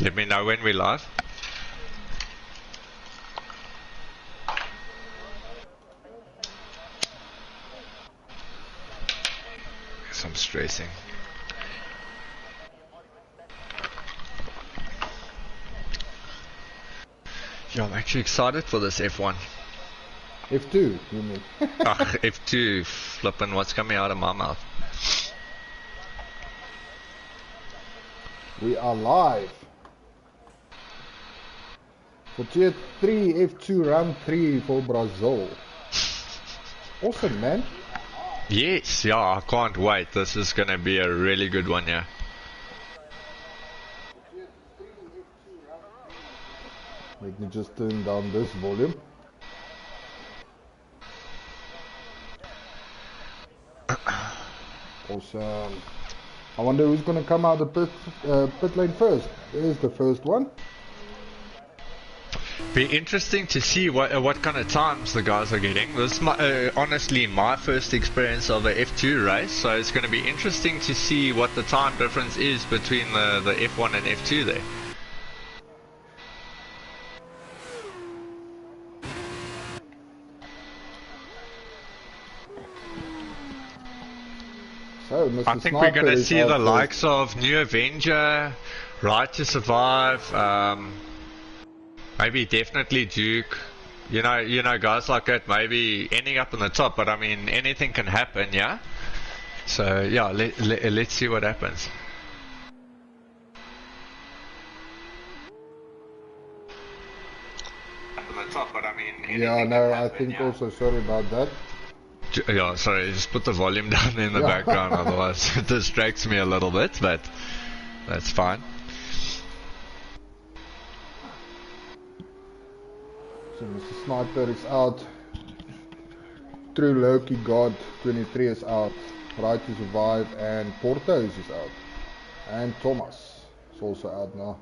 Let me know when we're live. Guess I'm stressing. Yeah, I'm actually excited for this F1. F2, you mean? Ach, F2, flipping what's coming out of my mouth. We are live. For Tier 3 F2 Round 3 for Brazil. Awesome, man. Yes, yeah, I can't wait. This is gonna be a really good one, yeah. Let me just turn down this volume. Awesome. I wonder who's going to come out of pit lane first. There's the first one. Be interesting to see what kind of times the guys are getting. This is honestly my first experience of a F2 race, so it's going to be interesting to see what the time difference is between the F1 and F2 there. So, Mr. I think we're going to see the likes of New Avenger, Right to Survive, maybe definitely Duke. You know, guys like that maybe ending up on the top. But I mean, anything can happen, yeah. So yeah, let's see what happens. On the top, but I mean, yeah, no, I think yeah. Also sorry about that. Yeah, sorry, just put the volume down in the background, otherwise it distracts me a little bit, but that's fine. So Mr. Sniper is out. True Loki God 23 is out. Right to Survive and Portos is out. And Thomas is also out now.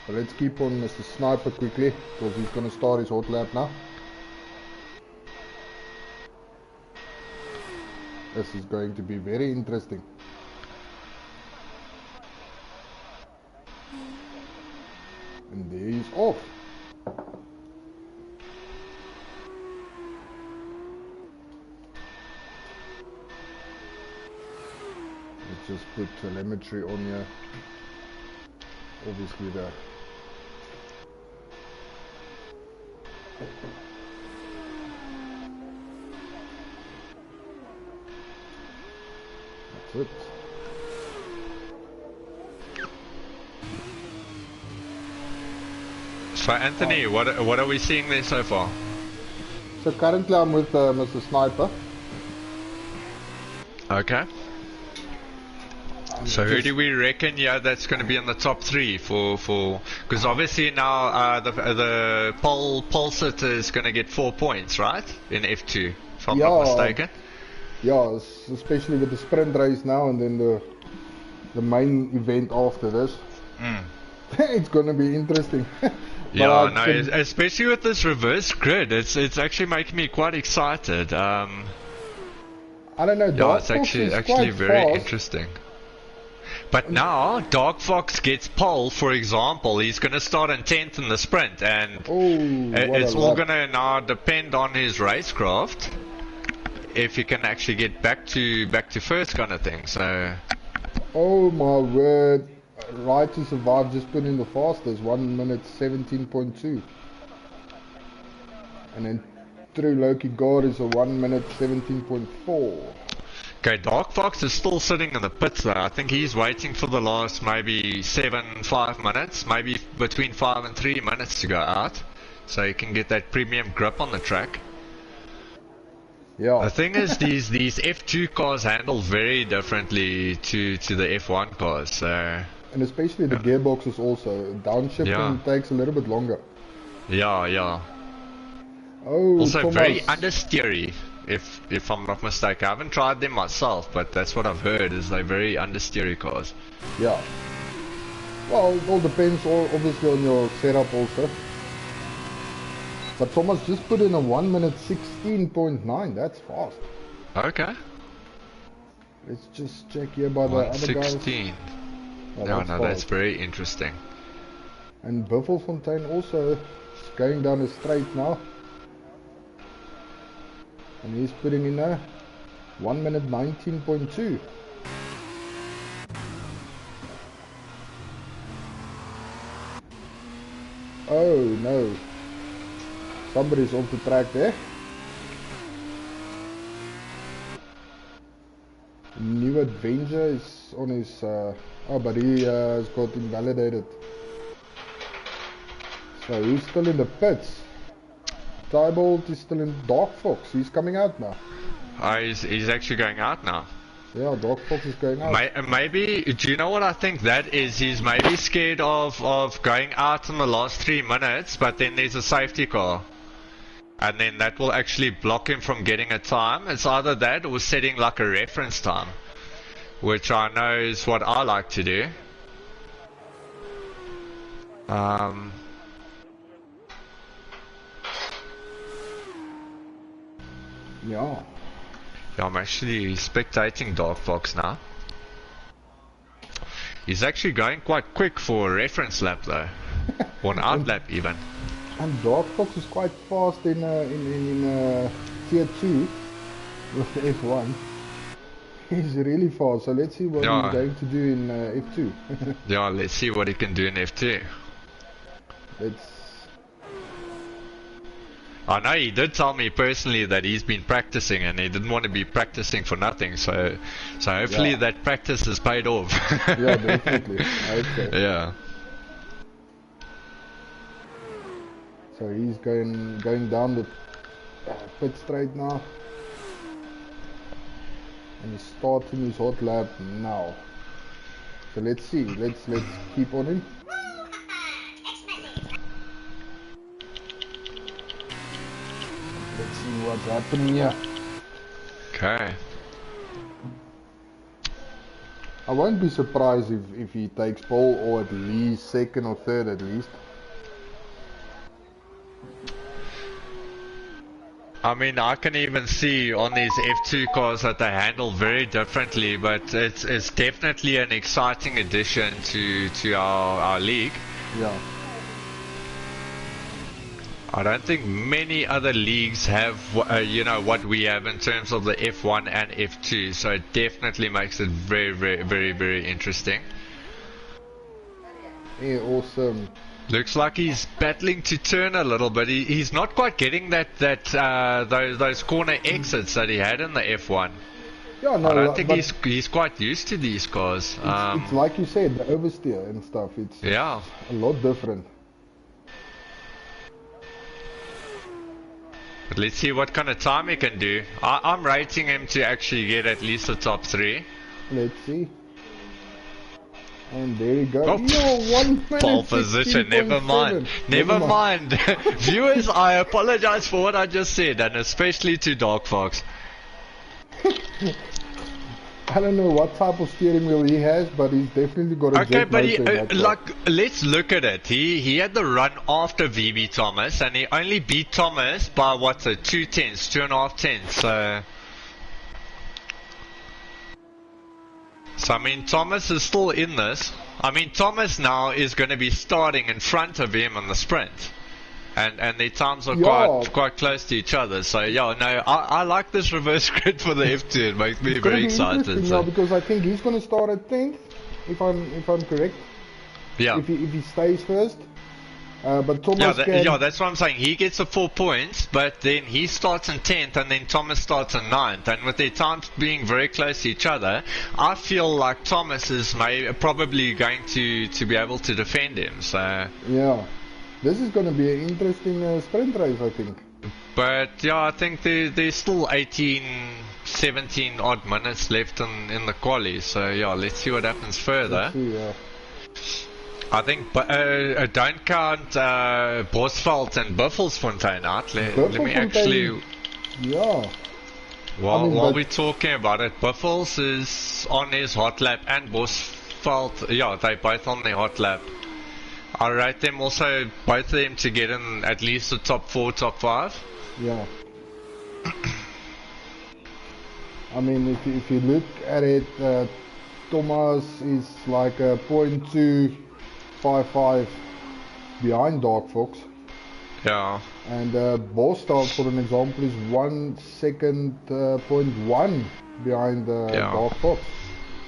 So let's keep on Mr. Sniper quickly, because he's going to start his hot lap now. This is going to be very interesting. And there he's off. Let's just put telemetry on here. Obviously the That's it. So Anthony, what are we seeing there so far? So currently I'm with Mr. Sniper. Okay. So who do we reckon? Yeah, that's going to be in the top three for because obviously now the pole sitter is going to get 4 points, right? In F2, if I'm not mistaken. Yeah, especially with the sprint race now and then the main event after this. It's going to be interesting. Yeah, no, especially with this reverse grid, it's actually making me quite excited. I don't know. Yeah, it's actually very interesting. But now, Dark Fox gets pole, for example, he's going to start in 10th in the sprint, and it's all going to now depend on his racecraft, if he can actually get back to first kind of thing, so... Oh my word, Right to Survive just put in the fastest, 1 minute 17.2. And then True Loki God is a 1 minute 17.4. Okay, Dark Fox is still sitting in the pits though. I think he's waiting for the last maybe 5 minutes, maybe between 5 and 3 minutes to go out, so he can get that premium grip on the track. Yeah. The thing is, these F2 cars handle very differently to the F1 cars, so... And especially the gearboxes also, downshifting takes a little bit longer. Yeah. Oh, also Thomas. Very understeery. If I'm not mistaken, I haven't tried them myself, but that's what I've heard, is they're very understeery cars. Yeah. Well, it all depends obviously on your setup also. But Thomas just put in a 1 minute 16.9, that's fast. Okay. Let's just check here by the other guys. 1:16. No, that's very interesting. And Buffelfontein also is going down the straight now. And he's putting in a 1 minute 19.2. Oh no. Somebody's off the track there. New Adventure is on his... oh, but he has got invalidated. So he's still in the pits. Tybolt is still in Dark Fox. He's coming out now. He's actually going out now. Yeah, Dark Fox is going out. Maybe, do you know what I think that is? He's maybe scared of going out in the last 3 minutes, but then there's a safety car. And then that will actually block him from getting a time. It's either that or setting like a reference time, which I know is what I like to do. Yeah. Yeah, I'm actually spectating Dark Fox now. He's actually going quite quick for a reference lap though. Or an out lap even. And Dark Fox is quite fast in tier 2 with the F1. He's really fast, so let's see what he's going to do in F2. Yeah, let's see what he can do in F2. I know he did tell me personally that he's been practicing and he didn't want to be practicing for nothing, so hopefully that practice has paid off. Yeah, definitely. I hope so. Yeah. So he's going down the pit straight now. And he's starting his hot lap now. So let's see, let's keep on him. Let's see what's happening here. Okay. I won't be surprised if he takes pole or at least second or third at least. I mean, I can even see on these F2 cars that they handle very differently, but it's definitely an exciting addition to our league. Yeah. I don't think many other leagues have, you know, what we have in terms of the F1 and F2, so it definitely makes it very, very, very, very interesting. Yeah, awesome. Looks like he's battling to turn a little bit. He's not quite getting those corner exits that he had in the F1. Yeah, no, I don't think he's quite used to these cars. It's like you said, the oversteer and stuff. It's a lot different. But let's see what kind of time he can do. I'm rating him to actually get at least the top 3. Let's see. And there you go. Oh, Yo, 1 minute pole position, never mind. Never mind. Viewers, I apologize for what I just said, and especially to Dark Fox. I don't know what type of steering wheel he has, but he's definitely got a jet motor. Like, let's look at it. He had the run after VB Thomas, and he only beat Thomas by what, 2 tenths, 2.5 tenths. So I mean, Thomas is still in this. I mean, Thomas now is going to be starting in front of him on the sprint. And their times are quite close to each other. So yeah, no, I like this reverse grid for the F2. It makes me very excited. So. Because I think he's going to start at 10th, if I'm correct. Yeah. If he stays first. But Thomas that's what I'm saying. He gets the 4 points, but then he starts in 10th, and then Thomas starts in 9th. And with their times being very close to each other, I feel like Thomas is probably going to be able to defend him. So yeah. This is going to be an interesting sprint race, I think. But yeah, I think there's still 18, 17 odd minutes left in the quali. So yeah, let's see what happens further. Let's see, yeah. I think don't count Bosveld and Buffelsfontein out. Let me actually... Yeah. While we're talking about it, Buffels is on his hot lap, and Bosveld, yeah, they're both on their hot lap. I rate them also, both of them, to get in at least the top 4, top 5. Yeah. I mean, if you look at it, Thomas is like a .255 behind Dark Fox. Yeah. And Boss Start, for an example, is 1 second point 1 behind Dark Fox.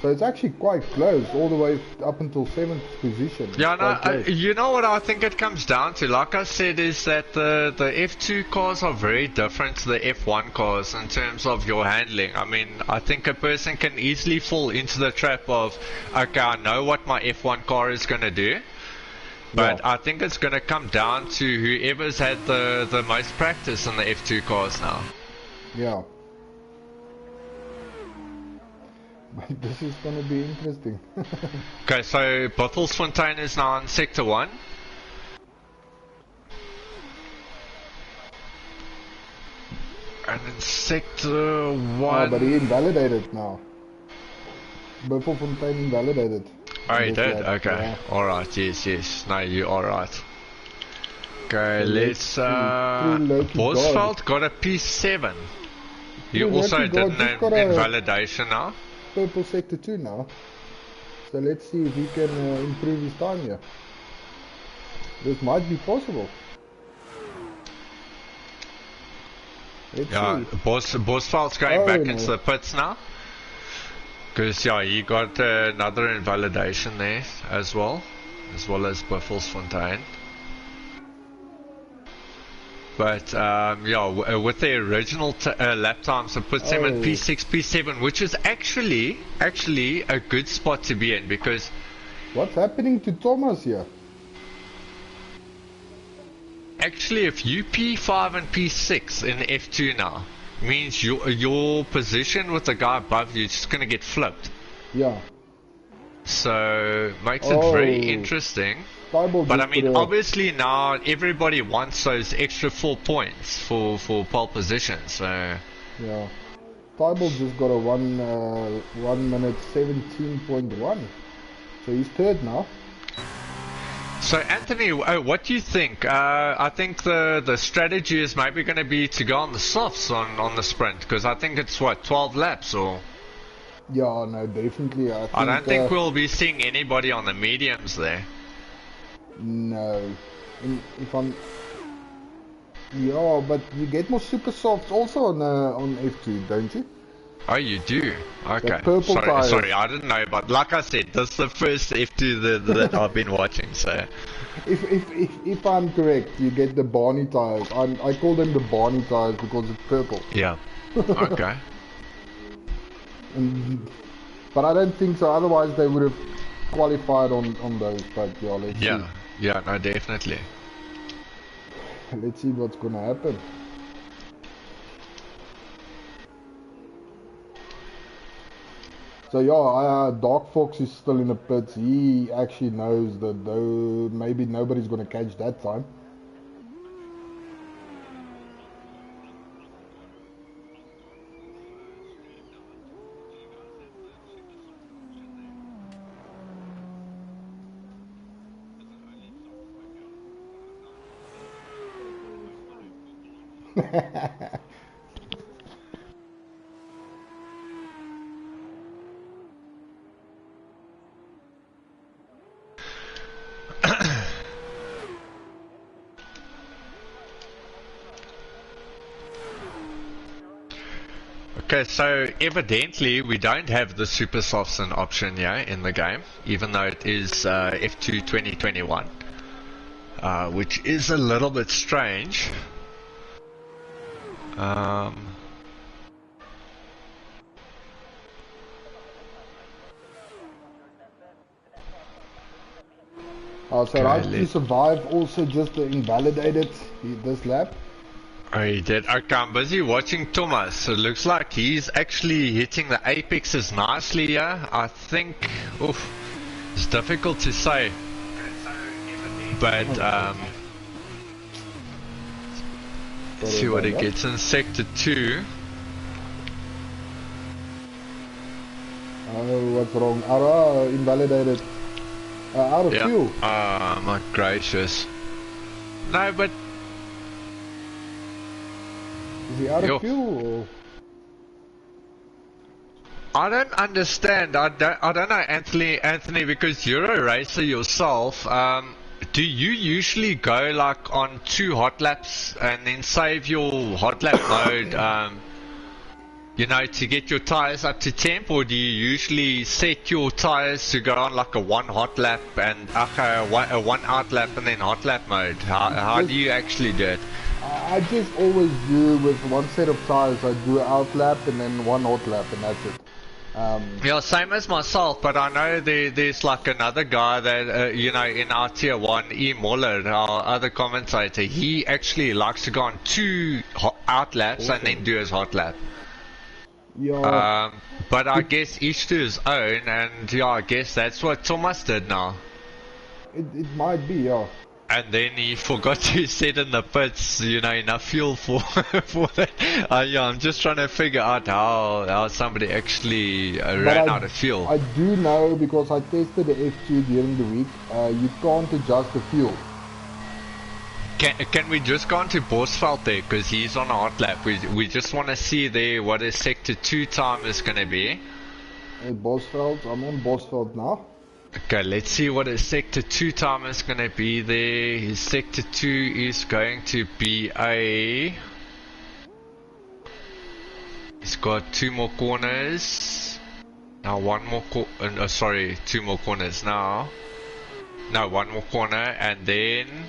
So it's actually quite close, all the way up until 7th position. Yeah, no, you know what I think it comes down to, like I said, is that the F2 cars are very different to the F1 cars in terms of your handling. I mean, I think a person can easily fall into the trap of, okay, I know what my F1 car is going to do, but I think it's going to come down to whoever's had the most practice in the F2 cars now. Yeah. This is going to be interesting. Okay, so Buffelsfontein is now in Sector 1. And in Sector 1... Oh, but he invalidated now. Buffelsfontein invalidated. Oh, he did? Okay. Yeah. Alright, yes. No, you are right. Okay, let's... Bosveld got a P7. You also did an invalidation now. Purple Sector 2 now. So let's see if he can improve his time here. This might be possible. Let's see. Bosveld's going back into the pits now. Because, yeah, he got another invalidation there as well as Buffelsfontein. But yeah, with the original lap times, it puts them at P6, P7, which is actually a good spot to be in, because what's happening to Thomas here? Actually, if you P5 and P6 in F2 now, means your position with the guy above you is just gonna get flipped. Yeah. So makes it very interesting. But I mean, obviously now everybody wants those extra 4 points for pole position. So yeah, Tybalt just got a 1 minute 17.1. So he's third now. So Anthony, what do you think? I think the strategy is maybe going to be to go on the softs on the sprint, because I think it's what, 12 laps or. Yeah, no, definitely. I don't think we'll be seeing anybody on the mediums there. No, if I'm, yeah, but you get more super softs also on F2, don't you? Oh, you do? Okay. Sorry, I didn't know, but like I said, this is the first F2 that I've been watching. So, if I'm correct, you get the Barney tires. I call them the Barney tires because it's purple. Yeah. Okay. But I don't think so. Otherwise, they would have qualified on those. But yeah, let's see. Yeah, no, definitely. Let's see what's gonna happen. So yeah, Dark Fox is still in the pits. He actually knows that though maybe nobody's gonna catch that time. Okay, so evidently we don't have the Super Softs option here in the game, even though it is F2 2021, which is a little bit strange. So Right to Survive also just invalidated this lap. Oh, he did. Okay, I'm busy watching Thomas. It looks like he's actually hitting the apexes nicely here. I think, it's difficult to say. But, let's see what he gets in Sector 2. Oh, what's wrong? Ara invalidated. Out of fuel. Oh, my gracious. No, but... Is he out of fuel? Or? I don't understand. I don't know, Anthony, because you're a racer yourself. Do you usually go like on 2 hot laps and then save your hot lap mode, you know, to get your tires up to temp, or do you usually set your tires to go on like a 1 hot lap and a 1 out lap and then hot lap mode? How do you actually do it? I just always do with 1 set of tires. I do an out lap and then 1 hot lap, and that's it. Yeah, same as myself, but I know there's like another guy that, you know, in our tier 1, E. Muller, our other commentator, he actually likes to go on 2 out laps and then do his hot lap. Yeah. But I guess each to his own, and yeah, I guess that's what Thomas did now. It might be, yeah. And then he forgot to set in the pits, you know, enough fuel for that. Yeah, I'm just trying to figure out how somebody actually ran out of fuel. I do know, because I tested the F2 during the week, you can't adjust the fuel. Can we just go on to Bosveld there, because he's on a hot lap. We just want to see there what his sector 2 time is going to be. Bosveld, I'm on Bosveld now. Okay, let's see what his sector 2 time is going to be there. His sector 2 is going to be he's got 2 more corners. Now 1 more 2 more corners now. No, 1 more corner, and then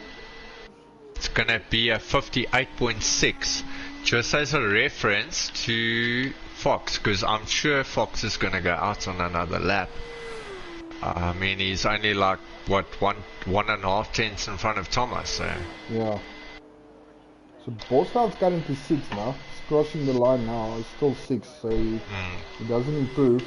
it's going to be a 58.6. Just as a reference to Fox, because I'm sure Fox is going to go out on another lap. I mean, he's only like, what, 1.5 tenths in front of Thomas, so... Yeah. So Bosveld's currently 6 now. He's crossing the line now. He's still 6, so he doesn't improve.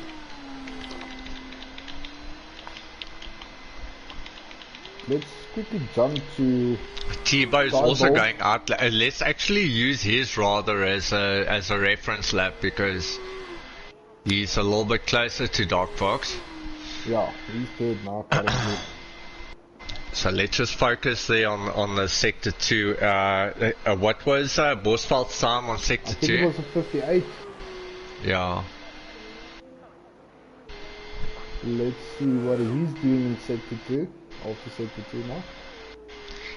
Let's quickly jump to... T-Bow's also going out. Let's actually use his rather as a reference lap, because he's a little bit closer to Dark Fox. Yeah, he's third now currently. So let's just focus there on the sector 2. What was Bosveld's time on sector 2? I think it was a 58. Yeah. Let's see what he's doing in sector 2. After sector 2 now.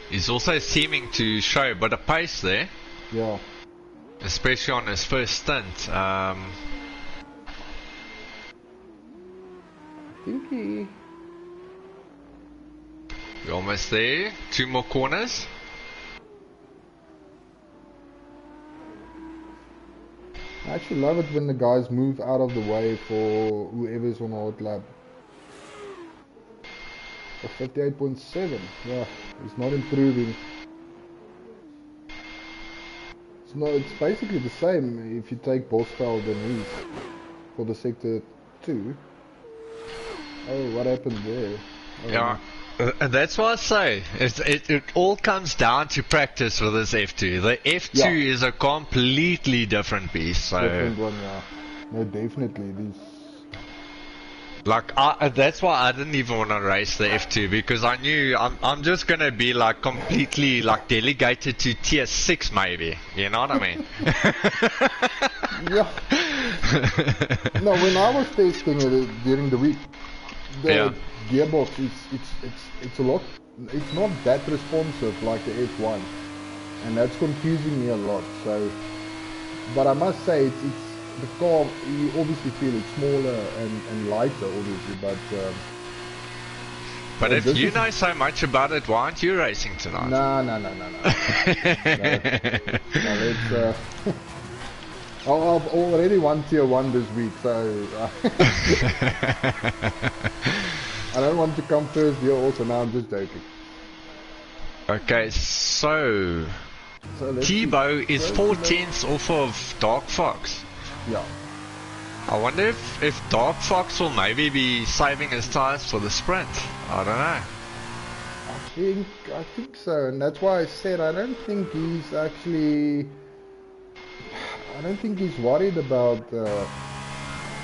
He's also seeming to show a bit of pace there. Yeah. Especially on his first stint. I think he... We're almost there. 2 more corners. I actually love it when the guys move out of the way for whoever's on a hot lap. A 58.7. Yeah, he's not improving. It's basically the same if you take Bosveld and his for the sector 2. Oh, what happened there? Yeah, that's what I say. It all comes down to practice with this F2. The F2 is a completely different beast. So. Different one, yeah. No, definitely. Like, that's why I didn't even want to race the F2, because I knew I'm just going to be like completely like delegated to tier 6 maybe. You know what I mean? Yeah. No, when I was testing it during the week, the gearbox it's a lot. It's not that responsive like the F1, and that's confusing me a lot. So, but I must say it's the car. You obviously feel it's smaller and lighter, obviously, but if you know so much about it, why aren't you racing tonight? No, let's. I've already won tier 1 this week, so I don't want to come first here also. Now I'm just joking. Okay, so T-Bow is 4 tenths off of Dark Fox. Yeah. I wonder if Dark Fox will maybe be saving his tires for the sprint. I don't know. I think so, and that's why I said I don't think he's worried about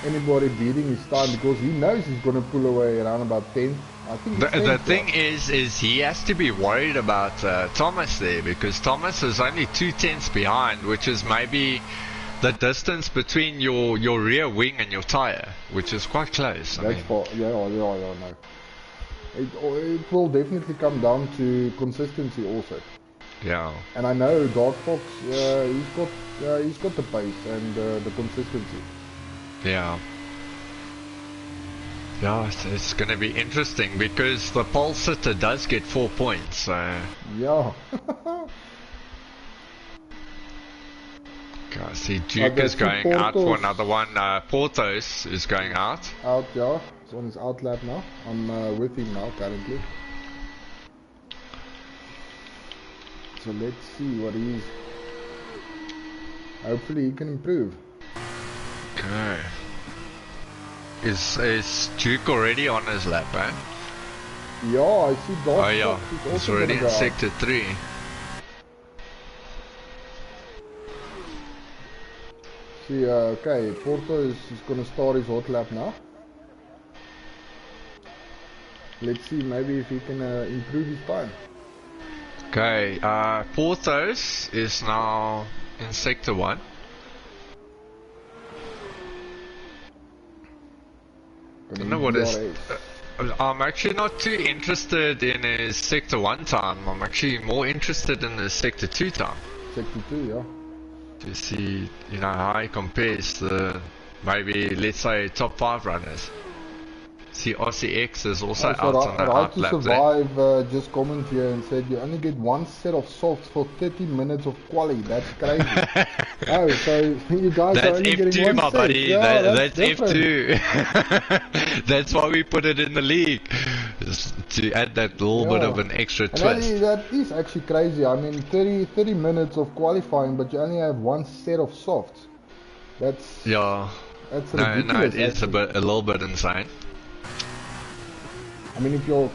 anybody beating his time, because he knows he's going to pull away around about 10. I think the thing is he has to be worried about Thomas there, because Thomas is only 2 tenths behind, which is maybe the distance between your rear wing and your tire, which is quite close. That's far. Yeah, no. It will definitely come down to consistency also. Yeah. And I know Dark Fox, he's got the pace and the consistency. Yeah. Yeah, it's going to be interesting because the pole sitter does get 4 points. So. Yeah. Okay, I see Duke is going out for another one. Portos is going out. Out, yeah. He's on his out lap now. I'm with him now currently. So let's see what he is. Hopefully he can improve. Okay. Is Duke already on his lap, eh? Yeah, I see Dark Oh yeah, he's already in sector 3. See, okay, Porto is gonna start his hot lap now. Let's see, maybe if he can improve his time. Okay, Porthos is now in sector 1. I don't know what is. I'm actually not too interested in his sector 1 time. I'm actually more interested in his sector 2 time. Sector 2, yeah. To see, you know, how he compares to maybe, let's say, top 5 runners. See, RCX is also out on the Right to lap Survive just commented here and said you only get one set of softs for 30 minutes of quali. That's crazy. Oh, so you guys that's are only F2, getting one my set. buddy. Yeah, that's F2. That's why we put it in the league. Just to add that little bit of an extra twist. That is actually crazy. I mean, 30 minutes of qualifying, but you only have one set of softs. That's ridiculous. No, it is a little bit insane. I mean, if your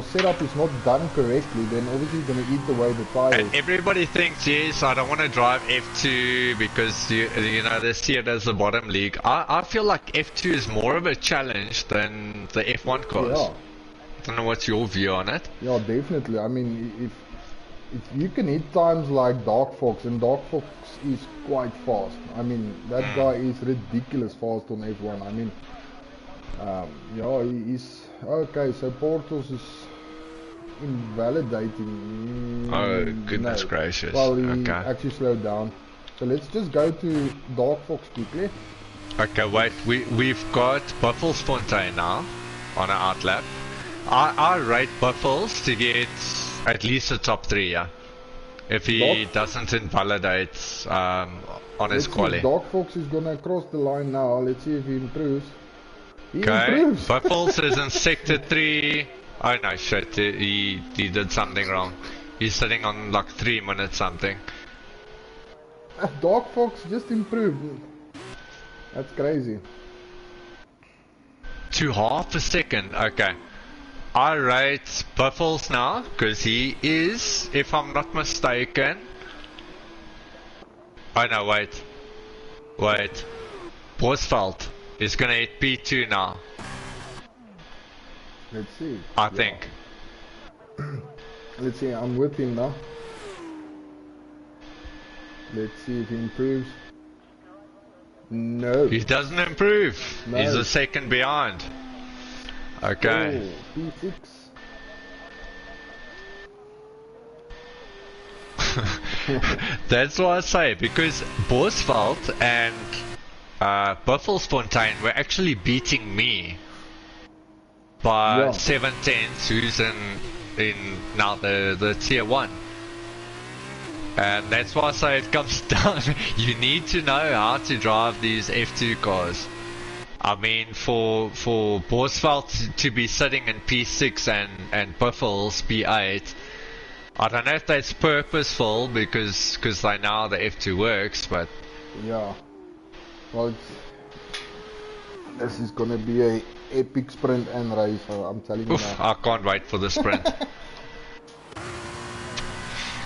setup is not done correctly, then obviously you're going to eat away the tires. And everybody thinks, yes, I don't want to drive F2 because, you know, they see it as the bottom league. I feel like F2 is more of a challenge than the F1 cars. Yeah. I don't know what's your view on it. Yeah, definitely. I mean, if you can hit times like Dark Fox, and Dark Fox is quite fast. I mean, that guy is ridiculous fast on F1. I mean, yeah, he is. Okay, so Portos is invalidating. Oh, goodness gracious. Well, he actually slowed down. So let's just go to Dark Fox quickly. Okay, wait. We've got Buffles Fontaine now on an outlap. I rate Buffles to get at least a top 3, yeah. If he doesn't invalidate on his quali. Dark Fox is gonna cross the line now. Let's see if he improves. He okay, improves. Buffles is in sector 3. Oh no, shit, he did something wrong. He's sitting on like 3 minutes something. Dark Fox just improved. That's crazy. To half a second, okay. I rate Buffles now, because he is, if I'm not mistaken... Oh no, wait. Bosveld is gonna hit P2 now. Let's see. I think. Let's see, I'm with him now. Let's see if he improves. No. He doesn't improve. No. He's a second behind. Okay. Oh, P6. That's what I say, because Bosveld and Buffelsfontein were actually beating me by 7/10, who's in now the tier 1. And that's why I say it comes down. You need to know how to drive these F2 cars. I mean, for Bosveld to be sitting in P6 and Buffels P8, I don't know if that's purposeful because they know the F2 works, but yeah. Well, this is gonna be a epic sprint and race. I'm telling you now. I can't wait for the sprint.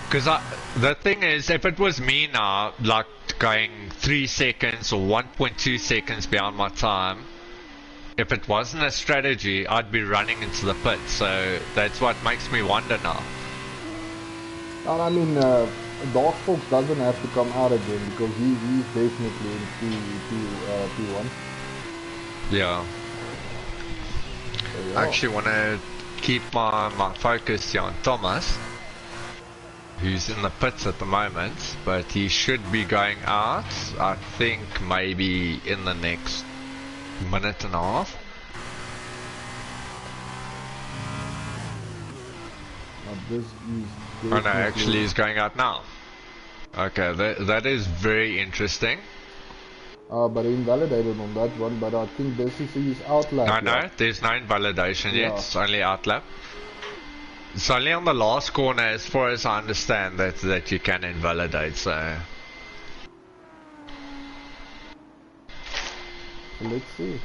Because the thing is, if it was me now, like going 3 seconds or 1.2 seconds beyond my time, if it wasn't a strategy, I'd be running into the pit. So that's what makes me wonder now. And I mean, Dark Fox doesn't have to come out again because he's definitely in P1. Yeah. So, yeah. I actually want to keep my focus here on Thomas, who's in the pits at the moment, but he should be going out, I think maybe in the next minute and a half. This is oh no, actually he's going out now. Okay, that is very interesting. But he invalidated on that one, but I think this is his outlap. No, there's no invalidation yet, it's only outlap. It's only on the last corner, as far as I understand, that you can invalidate, so... Let's see.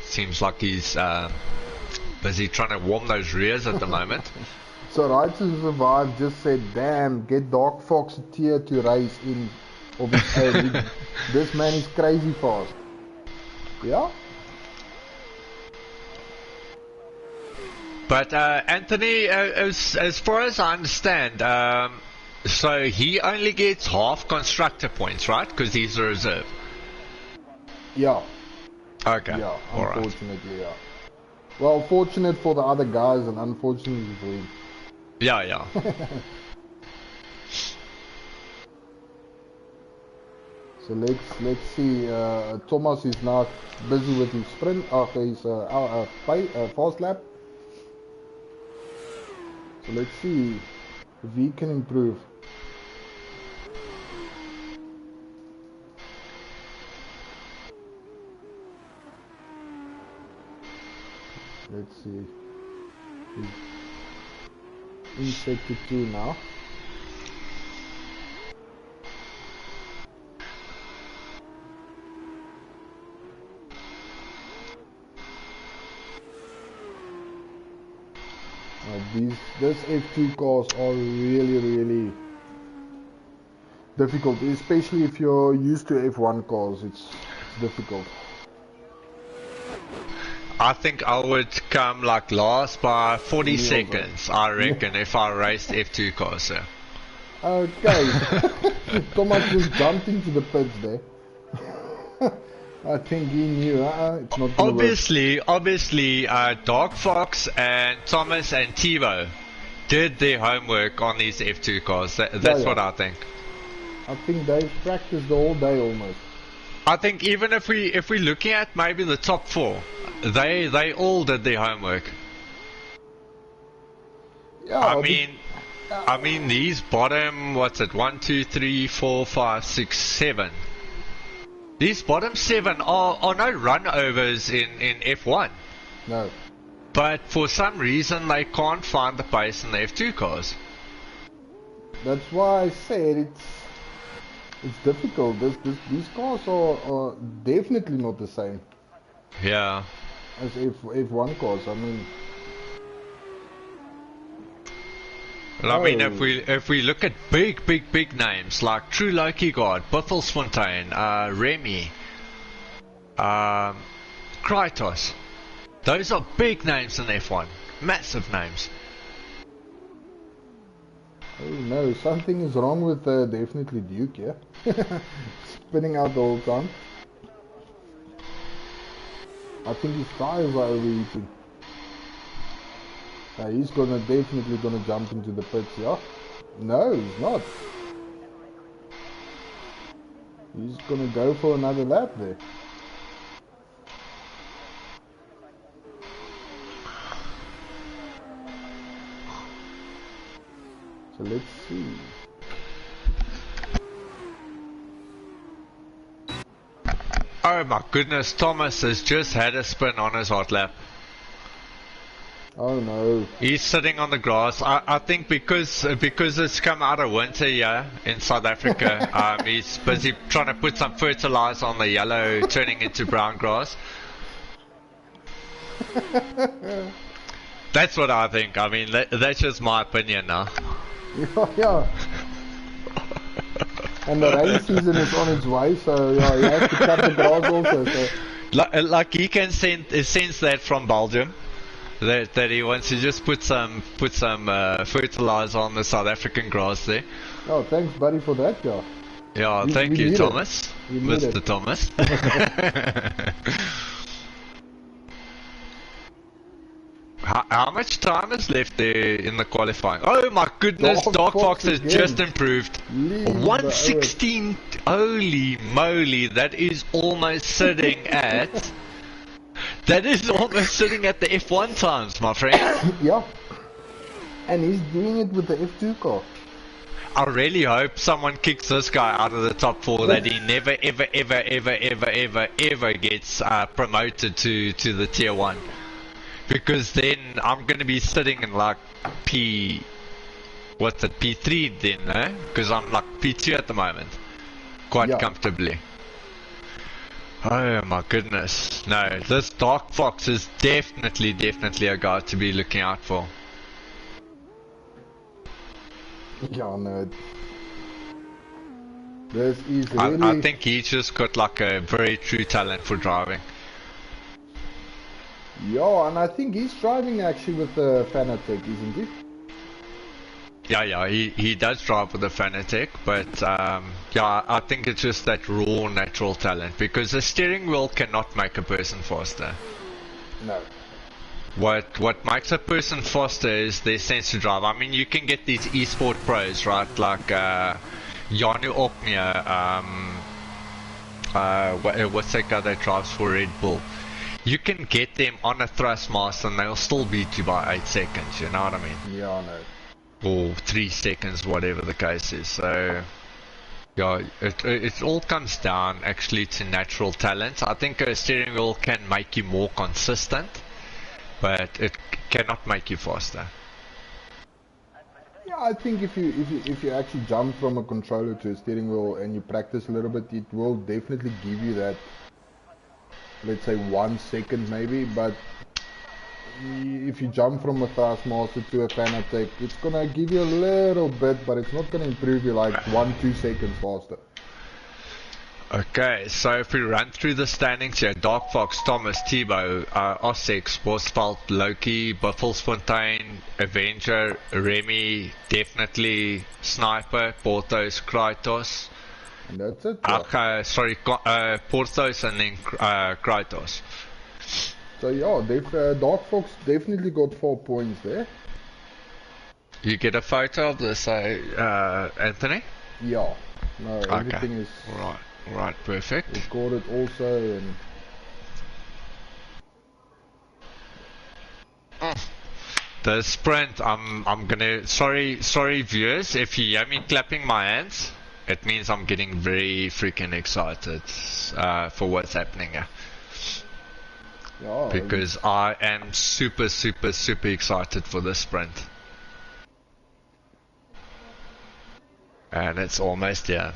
Seems like he's busy trying to warm those rears at the moment. So Right to Survive just said, damn, get Dark Fox a tier to race in of his own. This man is crazy fast. Yeah? But Anthony, as far as I understand, so he only gets half constructor points, right? Because he's a reserve. Yeah. Okay. Yeah, unfortunately, yeah. Well, fortunate for the other guys and unfortunately for him. Yeah. So let's see. Thomas is now busy with his sprint, his fast lap. So let's see if he can improve. Let's see. He's in sector 2 now. This F2 cars are really difficult, especially if you're used to F1 cars. It's difficult. I think I would come like last by 40 seconds, I reckon, if I raced F2 cars, so. Okay. Thomas just jumped into the pits there. I think he knew, it's not obviously, Dark Fox and Thomas and Tivo did their homework on these F2 cars. That's what I think. I think they've practiced the whole day almost. I think even if we're looking at maybe the top 4, they all did their homework. Yeah, I mean these bottom, what's it, 1, 2, 3, 4, 5, 6, 7. These bottom 7 are no run overs in F1. No. But for some reason they can't find the pace in the F2 cars. That's why I said it's difficult. These cars are definitely not the same. Yeah. As F1 cars. I mean. Well, I mean, if we look at big names like True Loki God, Buffelsfontein, Remy, Kratos, those are big names in F1, massive names. Oh no, something is wrong with definitely Duke, yeah? Spinning out the whole time. I think his tires are overheating. He's definitely gonna jump into the pits, yeah? No, he's not. He's gonna go for another lap there. So let's see. Oh my goodness, Thomas has just had a spin on his hot lap. Oh no. He's sitting on the grass. I think because it's come out of winter here in South Africa, he's busy trying to put some fertilizer on the yellow, turning into brown grass. That's what I think. I mean, that's just my opinion now. Yeah. And the rain season is on its way, so yeah, you have to cut the grass also. So. Like he can sense that from Belgium. That he wants to just put some fertilizer on the South African grass there. Oh, thanks, buddy, for that, yeah. Yeah, thank you, Thomas, Mr. Thomas. How much time is left there in the qualifying? Oh my goodness, Dark Fox has just improved. 116, holy moly, that is almost sitting at... That is almost sitting at the F1 times, my friend. Yeah. And he's doing it with the F2 car. I really hope someone kicks this guy out of the top 4, that he never ever gets promoted to the tier 1. Because then I'm gonna be sitting in like P3 then, eh? Because I'm like P2 at the moment. Quite comfortably. Oh my goodness. No, this Dark Fox is definitely a guy to be looking out for. Yeah, no. This is really... I think he's just got like a very true talent for driving. Yeah, and I think he's driving actually with the Fanatec, isn't he? Yeah, he does drive with the Fanatec, but yeah, I think it's just that raw natural talent, because the steering wheel cannot make a person faster. No. What makes a person faster is their sense to drive. I mean, you can get these esport pros, right? Like Janu Opnia, what's that guy that drives for Red Bull? You can get them on a Thrustmaster and they'll still beat you by 8 seconds, you know what I mean? Yeah, I know. Or 3 seconds, whatever the case is. So, yeah, it all comes down actually to natural talent. I think a steering wheel can make you more consistent, but it cannot make you faster. Yeah, I think if you actually jump from a controller to a steering wheel and you practice a little bit, it will definitely give you that, let's say 1 second maybe, but if you jump from a Thrustmaster to a Fanatec, it's gonna give you a little bit, but it's not gonna improve you like 1-2 seconds faster. Okay, so if we run through the standings here, Dark Fox, Thomas, Thibaut, Ossex, Bosveld, Loki, Buffelsfontein, Avenger, Remy, definitely Sniper, Porthos, Krytos. And that's it. Sorry, Porthos and then Krytos. So yeah, Dark Fox definitely got 4 points there. You get a photo of this, Anthony? Yeah. No, everything is right, perfect. Recorded also, and the sprint. I'm gonna. Sorry, viewers. If you hear me clapping my hands, it means I'm getting very freaking excited for what's happening here. Yeah, because I am super excited for this sprint. And it's almost here.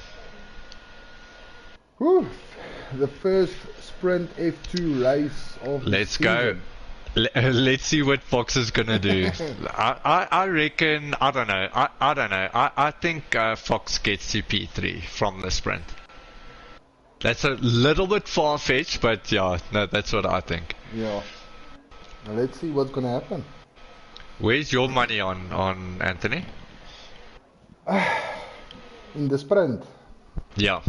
Whew. The first sprint F2 race of the Let's season. go. Let's see what Fox is gonna do. I reckon, I don't know. I think Fox gets to P3 from the sprint. That's a little bit far-fetched, but yeah, no, that's what I think. Yeah. Now let's see what's gonna happen. Where's your money on Anthony? In the sprint. Yeah.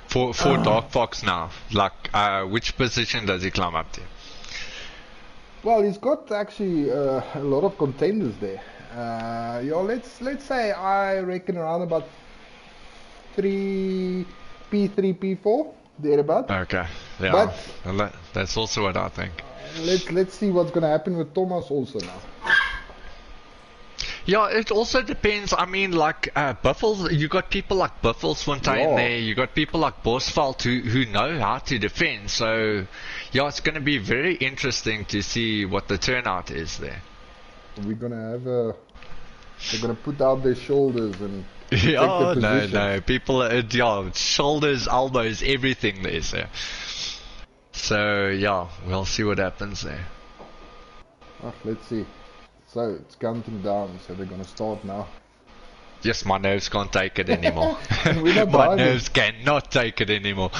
For Dark Fox now, like which position does he climb up to? Well, he's got actually a lot of contenders there. Yeah, let's say I reckon around about P3, P4, thereabout. Okay, yeah, but that's also what I think. Let's see what's gonna happen with Thomas also now. Yeah, it also depends. I mean, like Buffels, you got people like Buffelsfontein there. You got people like Bosveld who know how to defend. So, yeah, it's going to be very interesting to see what the turnout is there. We're gonna have they're gonna put out their shoulders and. Yeah, no, people, yeah, shoulders, elbows, everything there. So yeah, we'll see what happens there. Let's see. So it's counting down, so they're gonna start now. Yes, my nerves can't take it anymore. My nerves cannot take it anymore.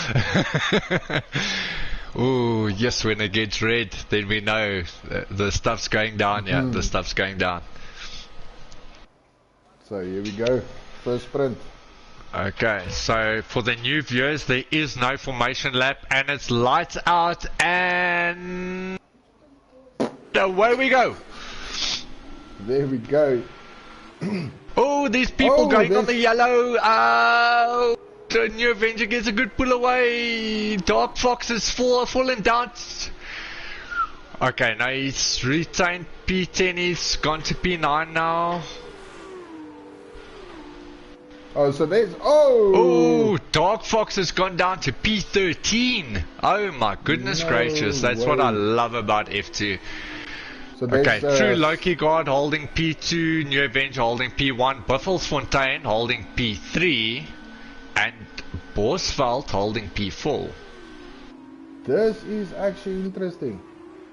Ooh, yes, when it gets red, then we know the stuff's going down. Yeah, the stuff's going down. So here we go, first sprint. Okay, so for the new viewers, there is no formation lap, and it's lights out and away we go. There we go. Oh, these people going on the yellow. Oh, the New Avenger gets a good pull away. Dark Fox is falling down. Okay, now he's retained P10. He's gone to P9 now. Oh, so there's... Oh! Dark Fox has gone down to P13. Oh my goodness gracious. That's what I love about F2. So okay, True Loki Guard holding P2, New Avenger holding P1, Buffelsfontein holding P3, and Bosveld holding P4. This is actually interesting.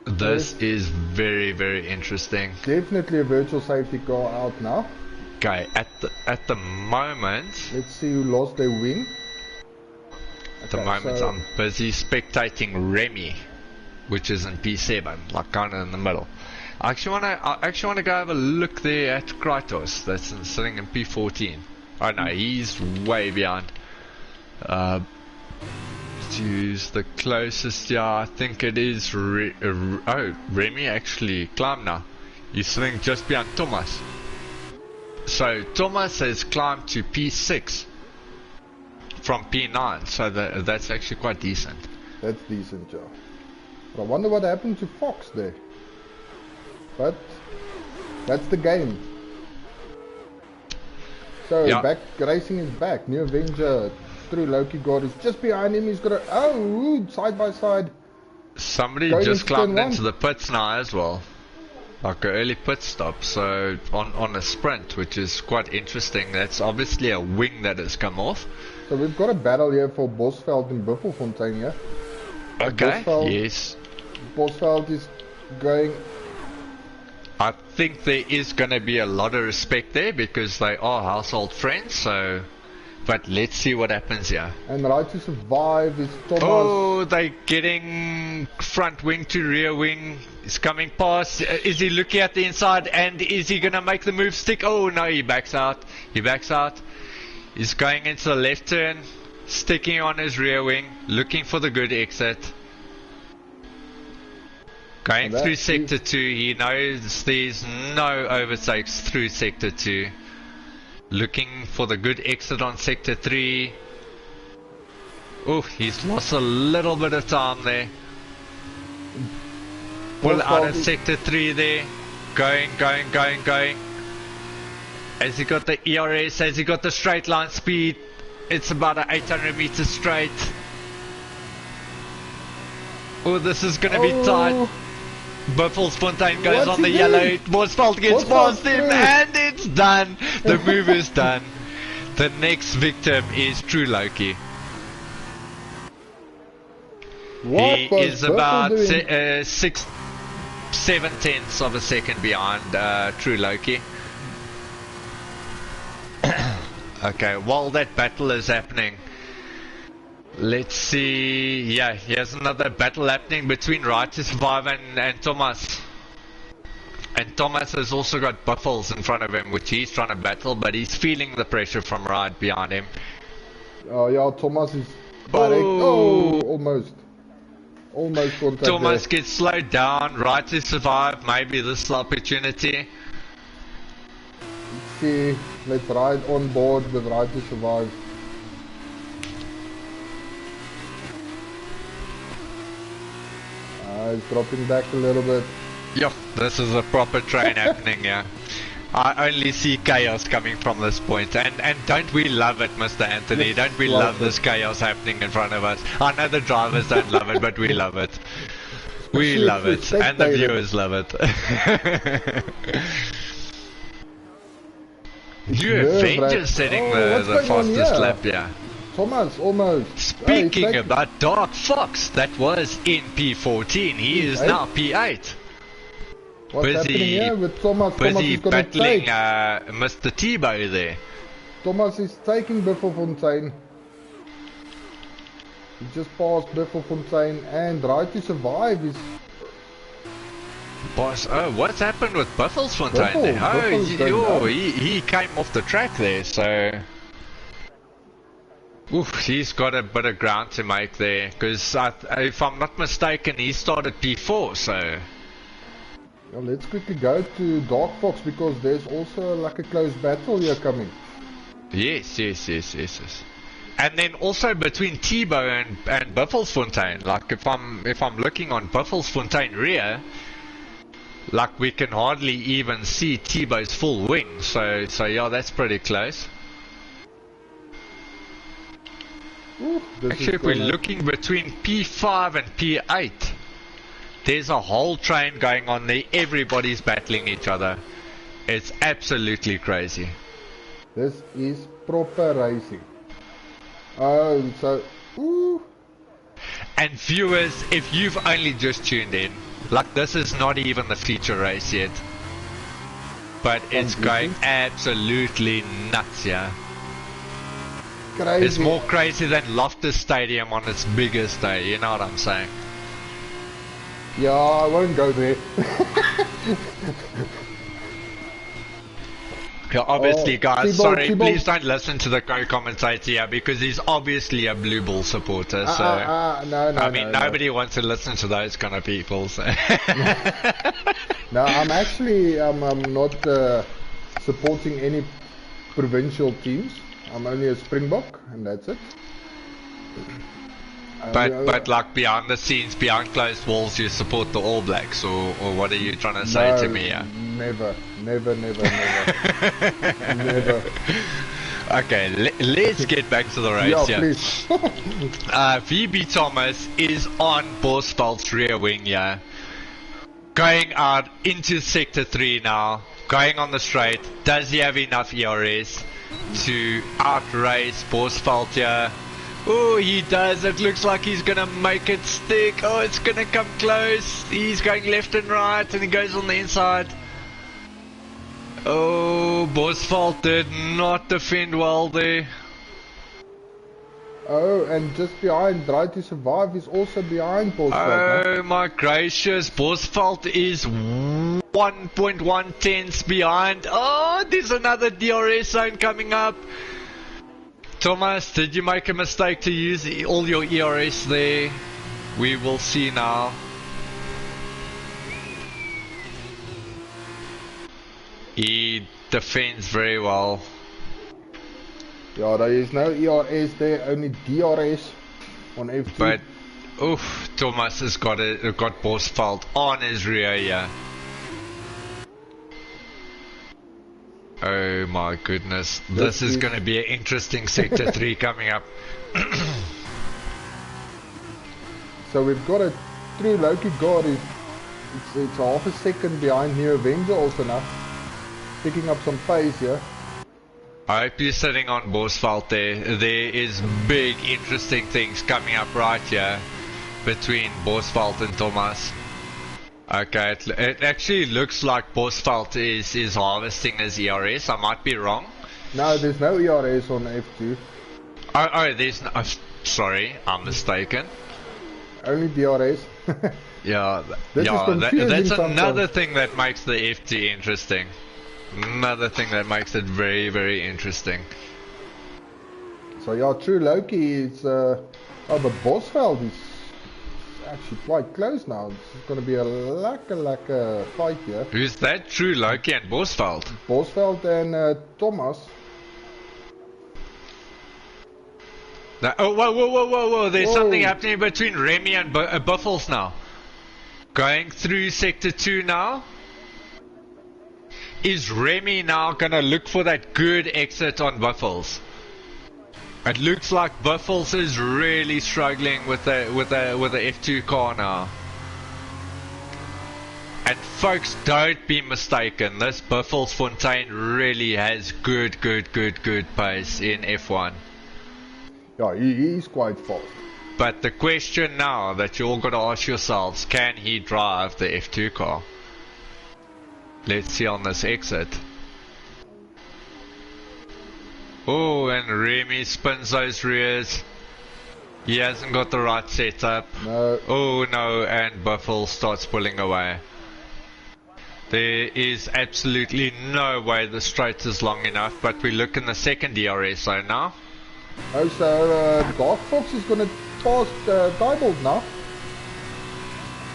This is very, very interesting. Definitely a virtual safety car out now. Okay, at the moment... Let's see who lost their wing. At the moment so I'm busy spectating Remy, which is in P7, like kind of in the middle. I actually wanna go have a look there at Kratos. That's sitting in P14. Oh no, he's way behind. Choose the closest. Yeah, I think it is. Remy actually climbed now. He's sitting just behind Thomas. So Thomas has climbed to P6 from P9. So that's actually quite decent. That's decent, yeah. But I wonder what happened to Fox there. But that's the game. So back racing is back. New Avenger, True Loki God is just behind him. He's got a side by side. Somebody just climbed into the pits now as well, like an early pit stop. So on a sprint, which is quite interesting. That's obviously a wing that has come off. So we've got a battle here for Bosveld and Buffelsfontein. Yeah. Okay. Yes. Bosveld is going. I think there is going to be a lot of respect there because they are household friends. So, but let's see what happens here. And Right to Survive is Thomas. Oh, they're getting front wing to rear wing. He's coming past. Is he looking at the inside? And is he going to make the move stick? Oh no, he backs out. He backs out. He's going into the left turn, sticking on his rear wing, looking for the good exit. Going through Sector 2, he knows there's no overtakes through Sector 2. Looking for the good exit on Sector 3. Oh, he's lost a little bit of time there. Pull out of Sector 3 there. Going. Has he got the ERS? Has he got the straight line speed? It's about an 800 meter straight. Oh, this is going to be tight. Buffelsfontein goes on the yellow. Bosveld gets past him and it's done. The move is done. The next victim is True Loki. He is about 7/10 of a second behind True Loki. Okay, while that battle is happening, let's see. Yeah, here's another battle happening between Right to Survive and Thomas. And Thomas has also got Buffels in front of him, which he's trying to battle, but he's feeling the pressure from Right behind him. Oh yeah, Thomas is almost contact Thomas gets slowed down. Right to Survive, maybe this is the opportunity. Let's see, let's ride on board with Right to Survive. It's dropping back a little bit. Yup, this is a proper train happening, yeah. I only see chaos coming from this point, and don't we love it, Mr. Anthony? Yes, don't we love this chaos happening in front of us? I know the drivers don't love it, but we love it. We love it, and the viewers love it. New Avenger setting the fastest lap, yeah. Thomas, almost. Speaking about Dark Fox, that was in P14, he is now P8. What's happening here with Thomas? Busy battling Mr. Tebow there. Thomas is taking Buffelsfontein. He just passed Buffelsfontein and Right to Survive is... Boss, what's happened with Buffelsfontein there? He came off the track there, so... Oof, he's got a bit of ground to make there, because if I'm not mistaken, he started P4, so... Well, let's quickly go to Dark Fox because there's also like a close battle here coming. Yes. And then also between Tebow and Buffelsfontein, like if I'm looking on Buffelsfontein rear, like we can hardly even see Tebow's full wing. So yeah, that's pretty close. Ooh, actually, if we're looking between P5 and P8, there's a whole train going on there. Everybody's battling each other. It's absolutely crazy. This is proper racing. Oh, so, ooh. And viewers, if you've only just tuned in, like this is not even the feature race yet. But it's going absolutely nuts, yeah. Crazy. It's more crazy than Loftus Stadium on its biggest day, you know what I'm saying? Yeah, I won't go there. Yeah, obviously, guys, sorry, please don't listen to the co-commentator here because he's obviously a Blue Bull supporter. So, no, I mean, nobody wants to listen to those kind of people. So. No, I'm actually, I'm not supporting any provincial teams. I'm only a Springbok, and that's it. But like behind the scenes, behind closed walls, you support the All Blacks, or what are you trying to say to me? Yeah? Never. Never. Okay, let's get back to the race. Yeah, please. VB Thomas is on Bosveld's rear wing, yeah. Going out into Sector 3 now, going on the straight. Does he have enough ERS to outrace Bosveld here? Oh, he does. It looks like he's gonna make it stick. Oh, it's gonna come close. He's going left and right, and he goes on the inside. Oh, Bosveld did not defend well there. Oh, and just behind, Drive to Survive is also behind Bosveld. Oh my gracious, Bosveld is 1.1 tenths behind. Oh, there's another DRS zone coming up. Thomas, did you make a mistake to use all your ERS there? We will see now. He defends very well. Yeah, there is no ERS there, only DRS on F2. But, oof, Thomas has got Bosveld on his rear here. Oh my goodness, this is going to be an interesting Sector 3 coming up. So we've got a true Loki God, it's half a second behind here, Avenger also now. Picking up some pace here. I hope you're sitting on Bosveld there. There is big interesting things coming up right here between Bosveld and Thomas. Okay, it actually looks like Bosveld is harvesting his ERS. I might be wrong. No, there's no ERS on F2. Oh, there's no... sorry, I'm mistaken. Only DRS. Yeah, that's another thing that makes the F2 interesting. Another thing that makes it very, very interesting. So yeah, true Loki is... oh, but Bosveld is actually quite close now. It's going to be a lekker fight here. Who's that? True Loki and Bosveld? Bosveld and Thomas. Now, oh, whoa. There's something happening between Remy and Buffels now. Going through Sector 2 now. Is Remy now going to look for that good exit on Buffels? It looks like Buffels is really struggling with the F2 car now. And folks, don't be mistaken. This Buffelsfontein really has good pace in F1. Yeah, he's quite fast. But the question now that you all got to ask yourselves, can he drive the F2 car? Let's see on this exit. Oh, and Remy spins those rears. He hasn't got the right setup. No. Oh no, and Buffel starts pulling away. There is absolutely no way the straight is long enough, but we look in the second DRS zone now. Oh, so Dark Fox is going to pass Diebold now.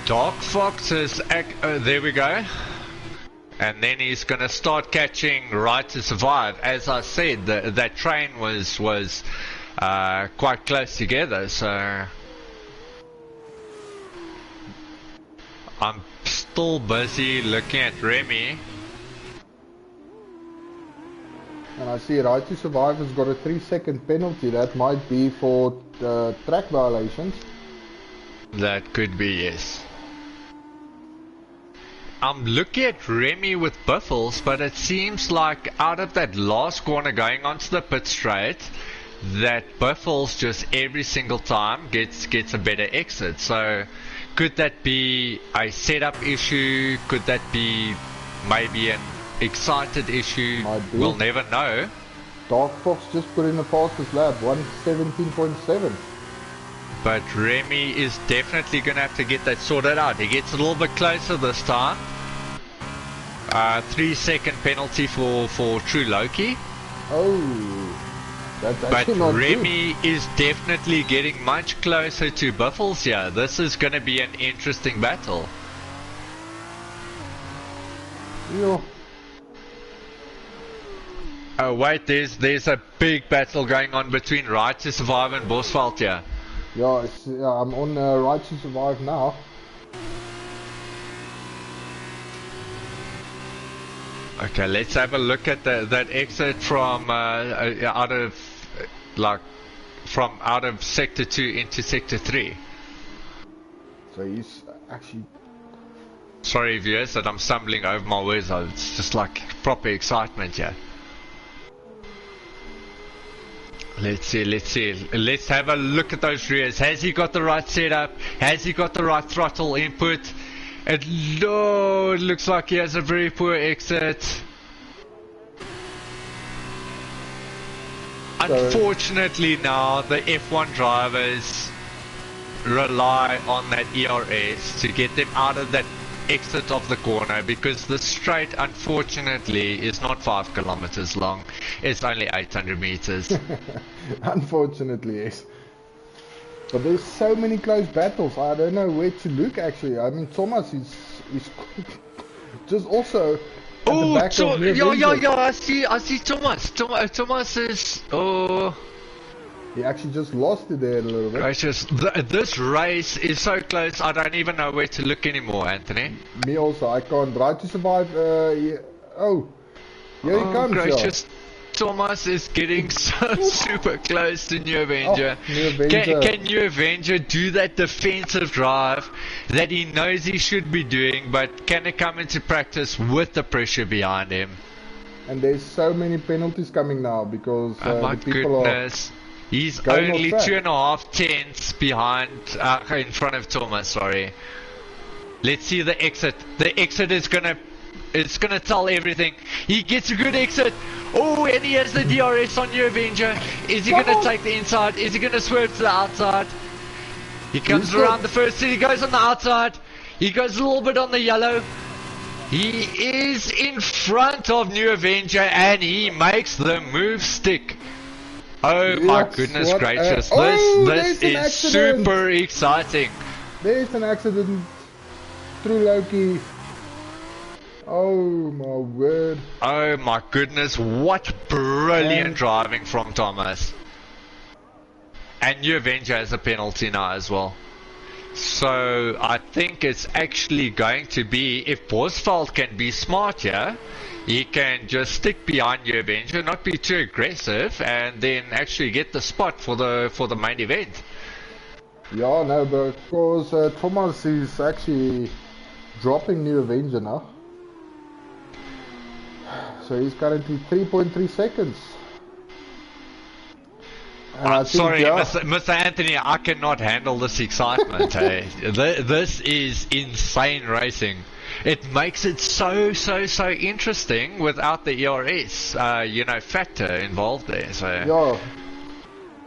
Dark Fox is, there we go. And then he's going to start catching Right to Survive. As I said, that train was quite close together, so I'm still busy looking at Remy. And I see Right to Survive has got a 3-second penalty. That might be for track violations. That could be, yes. I'm looking at Remy with Buffles, but it seems like out of that last corner going onto the pit straight, that Buffles just every single time gets a better exit. So could that be a setup issue? Could that be maybe an excited issue? We'll never know. Dark Fox just put in the fastest lap, 1:17.7. But Remy is definitely going to have to get that sorted out. He gets a little bit closer this time. 3-second penalty for True Loki. Oh, that's actually but not Remy is definitely getting much closer to Buffles here. This is going to be an interesting battle. Yeah. Oh wait, there's a big battle going on between Right to Survive and Bosveld here. Yeah, I'm on Right to Survive now. Okay, let's have a look at that exit from out of sector 2 into sector 3. So he's actually. Sorry viewers that I'm stumbling over my words. It's just like proper excitement here. Let's see. Let's have a look at those rears. Has he got the right setup? Has he got the right throttle input? It looks like he has a very poor exit. Unfortunately now, the F1 drivers rely on that ERS to get them out of that exit of the corner, because the straight, unfortunately, is not 5 kilometers long. It's only 800 meters. Unfortunately, yes. But there's so many close battles. I don't know where to look actually. I mean, Thomas is just also at the back of yeah. I see Thomas. Thomas is he actually just lost it there a little bit. Gracious, this race is so close. I don't even know where to look anymore, Anthony. Me also. I can't. Right to Survive. Here he comes. Gracious. Yeah. Thomas is getting so super close to New Avenger. New Avenger. Can New Avenger do that defensive drive that he knows he should be doing, but can it come into practice with the pressure behind him? And there's so many penalties coming now because my the people goodness. He's only 2.5 tenths behind, in front of Thomas, sorry. Let's see the exit. The exit is it's gonna tell everything. He gets a good exit. Oh, and he has the DRS on New Avenger. Is he gonna take the inside? Is he gonna swerve to the outside? He comes around the first seat. He goes on the outside. He goes a little bit on the yellow. He is in front of New Avenger and he makes the move stick. Oh my goodness gracious. This is super exciting. There's an accident through Loki. Oh my word. Oh my goodness, what brilliant driving from Thomas. And New Avenger has a penalty now as well. So I think it's actually going to be, if Bosveld can be smart here, he can just stick behind New Avenger, not be too aggressive, and then actually get the spot for the main event. Yeah, no, because Thomas is actually dropping New Avenger now. So he's currently 3.3 seconds. Sorry, Mr. Anthony, I cannot handle this excitement. Hey. This is insane racing. It makes it so interesting without the ERS, factor involved there. So. Yeah.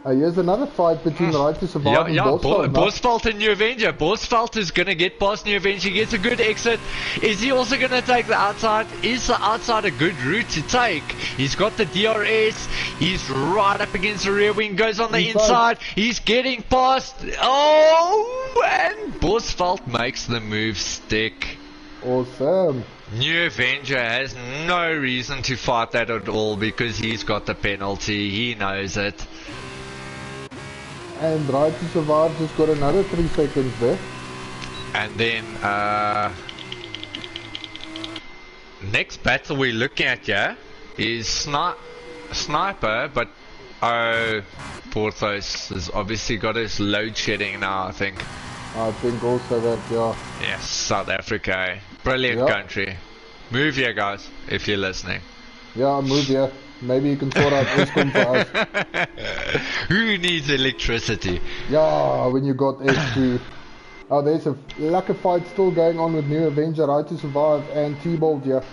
Here's another fight between Right to Survive and Bosveld. Bosveld and New Avenger. Bosveld is going to get past New Avenger. He gets a good exit. Is he also going to take the outside? Is the outside a good route to take? He's got the DRS. He's right up against the rear wing. Goes on the inside. He's getting past. Oh, and Bosveld makes the move stick. Awesome. New Avenger has no reason to fight that at all because he's got the penalty. He knows it. And Right to Survive just got another 3 seconds there. And then next battle we're looking at here is Sniper, but Porthos has obviously got his load shedding now, I think. I think also that, yeah. Yes, South Africa. Brilliant country. Move here, guys, if you're listening. Yeah, move here. Maybe you can sort out Eskom for us. Who needs electricity? Yeah, when you got S2. Oh, there's a lucky fight still going on with New Avenger, Right to Survive, and T-Bolt here.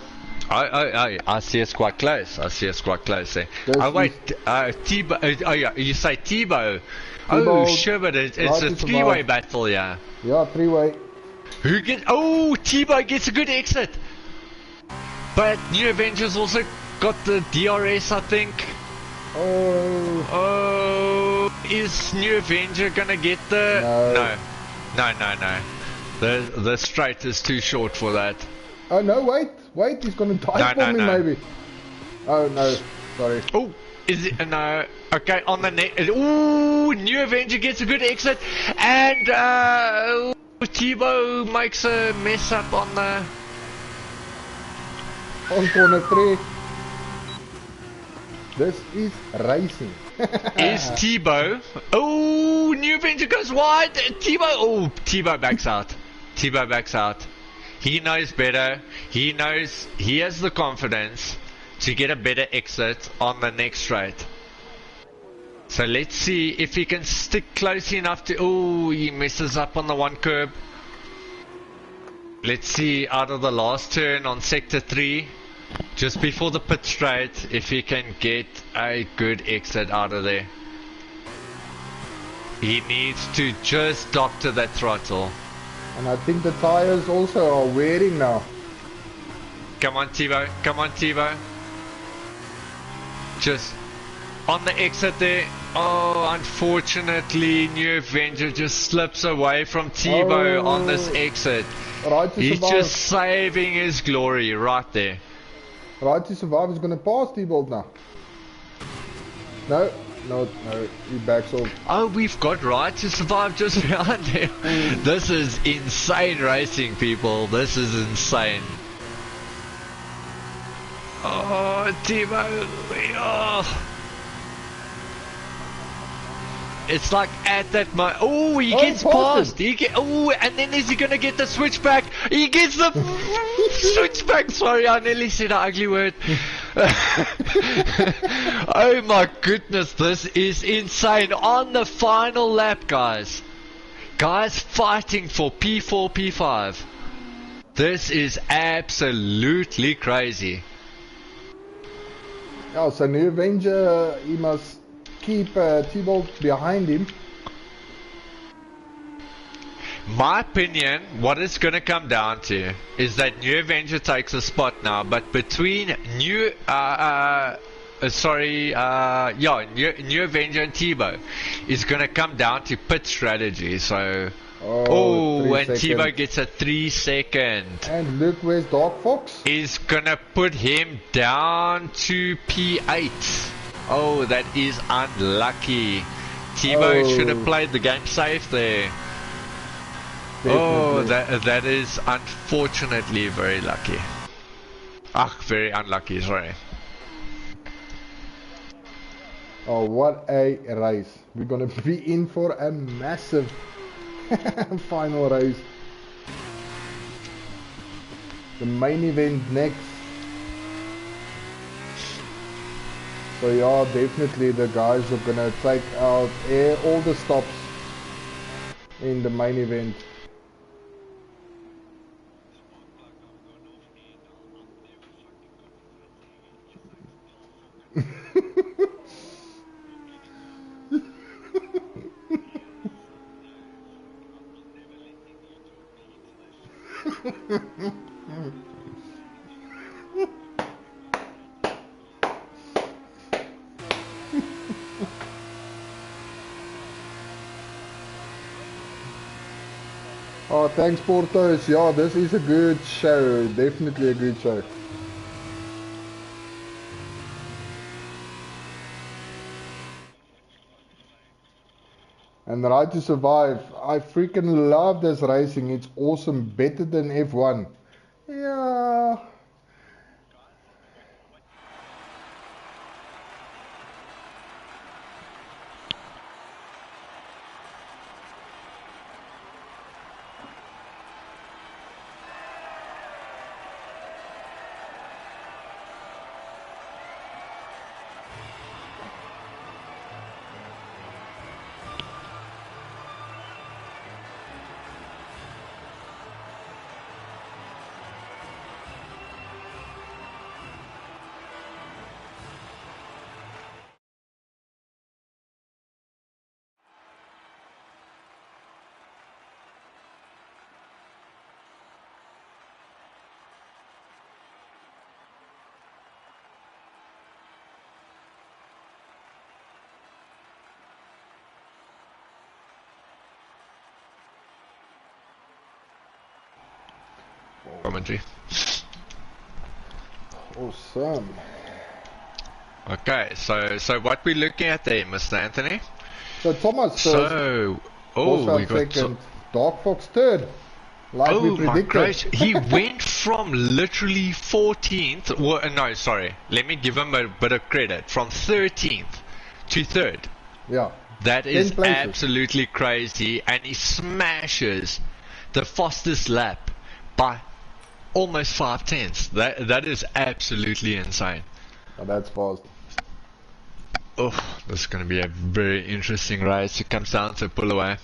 I see it's quite close. There. Oh wait, Tebow. Oh yeah, you say Tebow. Oh sure, but it's a 3-way battle, yeah. Yeah, 3-way. Who gets? Oh, Tebow gets a good exit. But New Avengers also got the DRS, I think. Oh, is New Avenger gonna get the? No. The straight is too short for that. Oh no, wait, he's gonna die for me maybe. Oh no, sorry. Oh, is it? No. Okay, on the net. Ooh, New Avenger gets a good exit, and Tebow makes a mess up on the. On corner 3. This is racing. Is Tebow? Oh, New Avenger goes wide. Tebow backs out. Tebow backs out. He knows better. He knows he has the confidence to get a better exit on the next straight. So let's see if he can stick close enough to. Oh, he messes up on the one curb. Let's see out of the last turn on sector 3, just before the pit straight, if he can get a good exit out of there. He needs to just doctor that throttle. And I think the tires also are wearing now. Come on Tebow, come on Tebow. Just on the exit there. Oh, unfortunately New Avenger just slips away from Tebow on this exit. Right to He's Survive. just saving his glory right there. Right to Survive is going to pass T-Bolt now. No, he backs off. Oh, we've got Right to Survive just behind him. This is insane racing, people. This is insane. Oh, Tebow. Oh. It's like at that moment. Oh, he gets past. And then is he gonna get the switchback? He gets the switchback. Sorry, I nearly said an ugly word. Oh my goodness, this is insane. On the final lap, guys. Guys fighting for P4, P5. This is absolutely crazy. Oh, so New Avenger, he must keep T-Bolt behind him. My opinion, what it's going to come down to is that New Avenger takes a spot now, but between New Avenger and Tebow is going to come down to pit strategy. So, and Tebow gets a 3 second. And look, where's Dark Fox? Is going to put him down to P8. Oh, that is unlucky. Tebow should have played the game safe there. Definitely. Oh, that is unfortunately very lucky. Very unlucky, sorry. Oh, what a race. We're gonna be in for a massive final race. The main event next. So yeah, definitely the guys are gonna take out all the stops in the main event. Oh, thanks, Portos. Yeah, this is a good show. Definitely a good show. And Right to Survive. I freaking love this racing. It's awesome. Better than F1. Yeah. Commentary. Awesome. Okay, so what we looking at there, Mr. Anthony? So Thomas first. We got second. Dark Fox third. Like we predicted. My gosh, he went from literally 14th. Well, no, sorry. Let me give him a bit of credit. From 13th to 3rd. Yeah. That is absolutely crazy, and he smashes the fastest lap by almost 5/10. That is absolutely insane. Oh, that's fast. Oh, this is going to be a very interesting race. It comes down to pull away.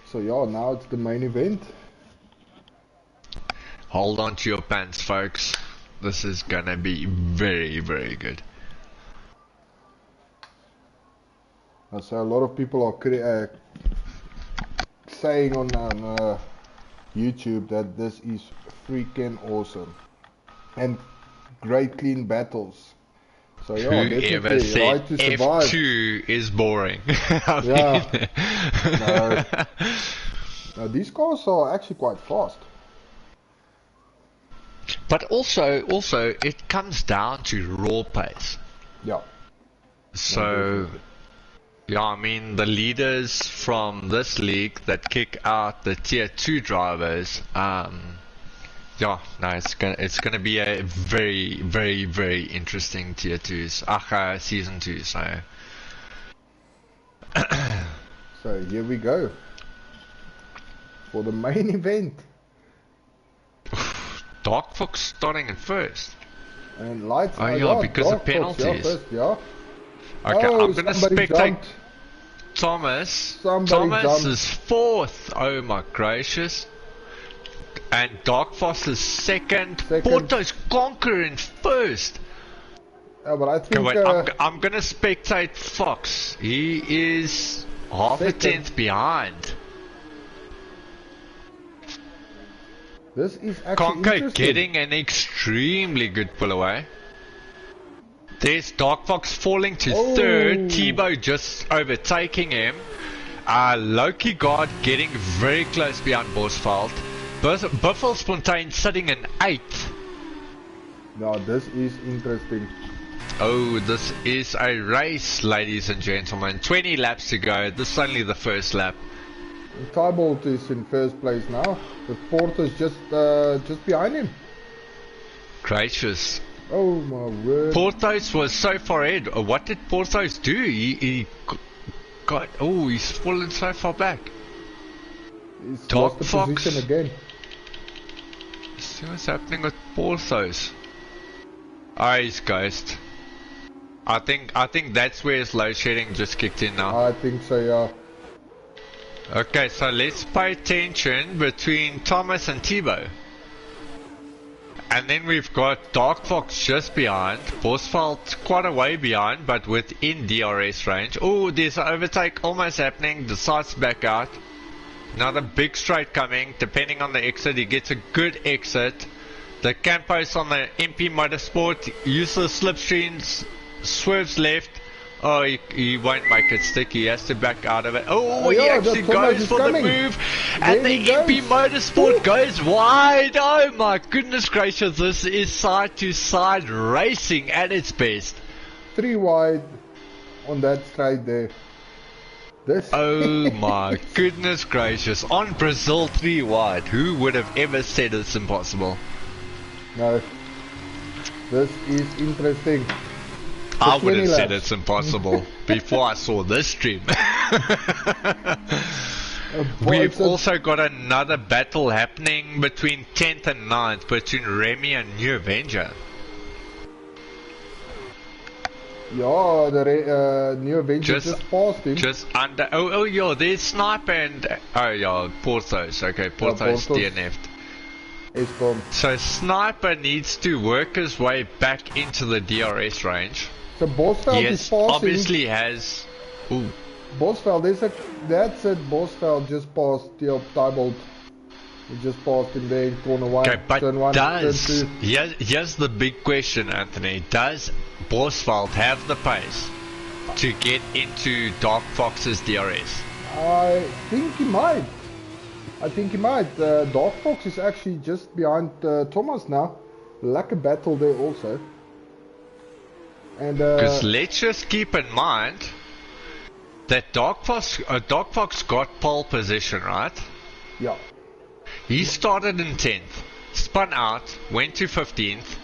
So yeah, now it's the main event. Hold on to your pants, folks. This is gonna be very, very good. So a lot of people are saying on YouTube that this is freaking awesome and great clean battles. So yeah, whoever said Right to Survive. F2 is boring. No, these cars are actually quite fast. But also it comes down to raw pace. Yeah. So yeah, I mean the leaders from this league that kick out the tier 2 drivers, yeah, no, it's gonna be a very, very, very interesting tier 2s, season 2. So, so here we go for the main event. Dark Fox starting in first. And Lights. Oh yeah, because Dark of penalties. Fox, yeah. Okay, I'm gonna spectate jumped. Thomas. Somebody jumped. Is fourth. Oh my gracious. And Dark Fox is second. Porto's Conquer in first. Yeah, but I think I'm gonna spectate Fox. He is half a tenth behind. This is actually Conquer getting an extremely good pull away. There's Dark Fox falling to third. Tebow just overtaking him. Loki Guard getting very close behind Bosveld. Buffelsfontein sitting in 8th. Now this is interesting. Oh, this is a race, ladies and gentlemen. 20 laps to go. This is only the first lap. Tybolt is in first place now. The Porto's just behind him. Gracious. Oh my word. Portos was so far ahead. What did Portos do? He got... Oh, he's fallen so far back. He's Dark lost the position again. See what's happening with Portos. Oh, he's ghost. I think that's where his load shedding just kicked in now. I think so, yeah. Okay, so let's pay attention between Thomas and Tebow. And then we've got Dark Fox just behind, Bosveld quite a way behind, but within DRS range. Oh, there's an overtake almost happening, decides to back out. Another big straight coming. Depending on the exit, he gets a good exit. The Campos on the MP Motorsport uses slipstreams, swerves left. Oh, he won't make it stick. He has to back out of it. Oh, he actually goes for the move. And the MP Motorsport goes wide. Oh my goodness gracious. This is side to side racing at its best. 3 wide on that straight there. Oh my goodness gracious. On Brazil 3 wide. Who would have ever said it's impossible? No. This is interesting. I would have said it's impossible before I saw this stream. We've also got another battle happening between 10th and 9th between Remy and New Avenger. Yeah, the New Avenger just passed him. Just under. Oh yeah, there's Sniper and. Oh yeah, Porthos. Okay, Porthos DNF'd. So Sniper needs to work his way back into the DRS range. So Bosveld is passing. Obviously has. Ooh. Bosveld, that's it. Bosveld just passed Tybalt. He just passed him there in corner 1. Okay, but turn 1, does turn 2. Here's the big question, Anthony. Does Bosveld have the pace to get into Dark Fox's DRS? I think he might. Dark Fox is actually just behind Thomas now. Like a battle there also. And because let's just keep in mind that Dark Fox got pole position, right? Yeah. He started in 10th, spun out, went to 15th,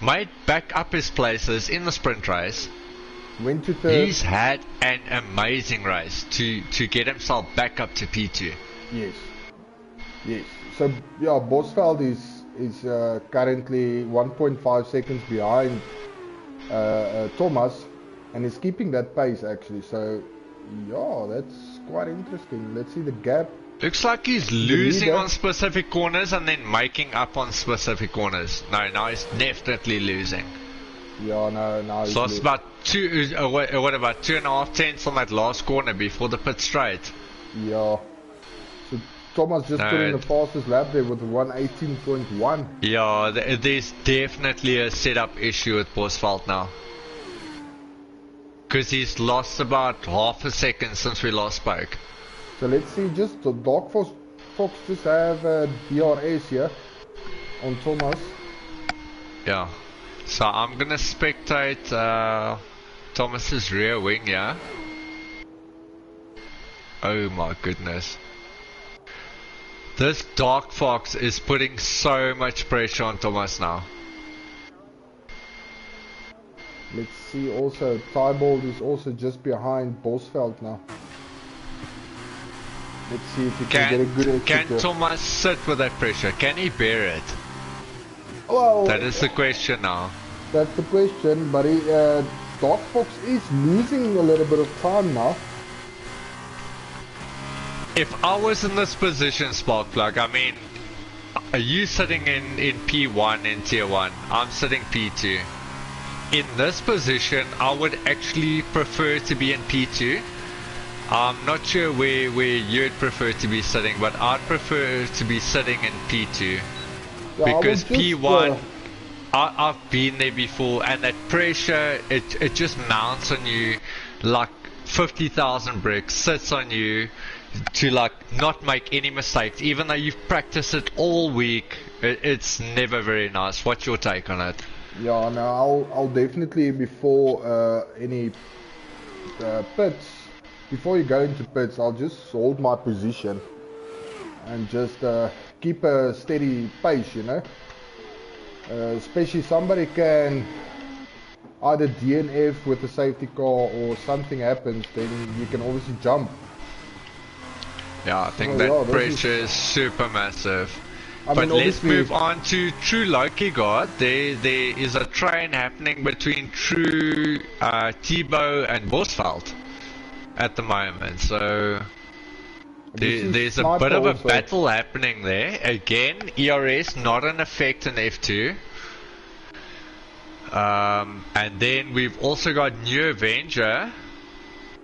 made back up his places in the sprint race. Went to 3rd. He's had an amazing race to get himself back up to P2. Yes. So yeah, Bosveld is currently 1.5 seconds behind Thomas, and is keeping that pace actually. So yeah, that's quite interesting. Let's see the gap. Looks like he's losing on specific corners and then making up on specific corners. No, now he's definitely losing. Yeah, no. So it's about what about 2.5 tenths on that last corner before the pit straight. Yeah. So Thomas just put in the fastest lap there with 1:18.1. Yeah, there's definitely a setup issue with Bosveld now. Because he's lost about half a second since we last spoke. So let's see, just the Dark Fox just have DRS here on Thomas. Yeah. So I'm gonna spectate Thomas's rear wing, yeah. Oh my goodness. This Dark Fox is putting so much pressure on Thomas now. Let's see also, Tybalt is also just behind Bosveld now. Let's see if he can get a good exit. Can Thomas sit with that pressure? Can he bear it? Well, that is the question now. That's the question, but Dark Fox is losing a little bit of time now. If I was in this position, Sparkplug, I mean, are you sitting in P1 in Tier 1? I'm sitting P2. In this position, I would actually prefer to be in P2. I'm not sure where you'd prefer to be sitting, but I'd prefer to be sitting in P2. Yeah, because P1, I've been there before, and that pressure, it just mounts on you like 50,000 bricks, sits on you to like not make any mistakes, even though you've practiced it all week. It's never very nice. What's your take on it? Yeah, no, I'll definitely before any pits. Before you go into pits, I'll just hold my position and just keep a steady pace, you know. Especially somebody can either DNF with a safety car or something happens, then you can obviously jump. Yeah, I think that pressure is super massive. But let's move on to True Loki God. There is a train happening between True, Thibaut and Bosveld at the moment, so there's a bit of a battle happening there. Again, ERS not in effect in F2. And then we've also got New Avenger.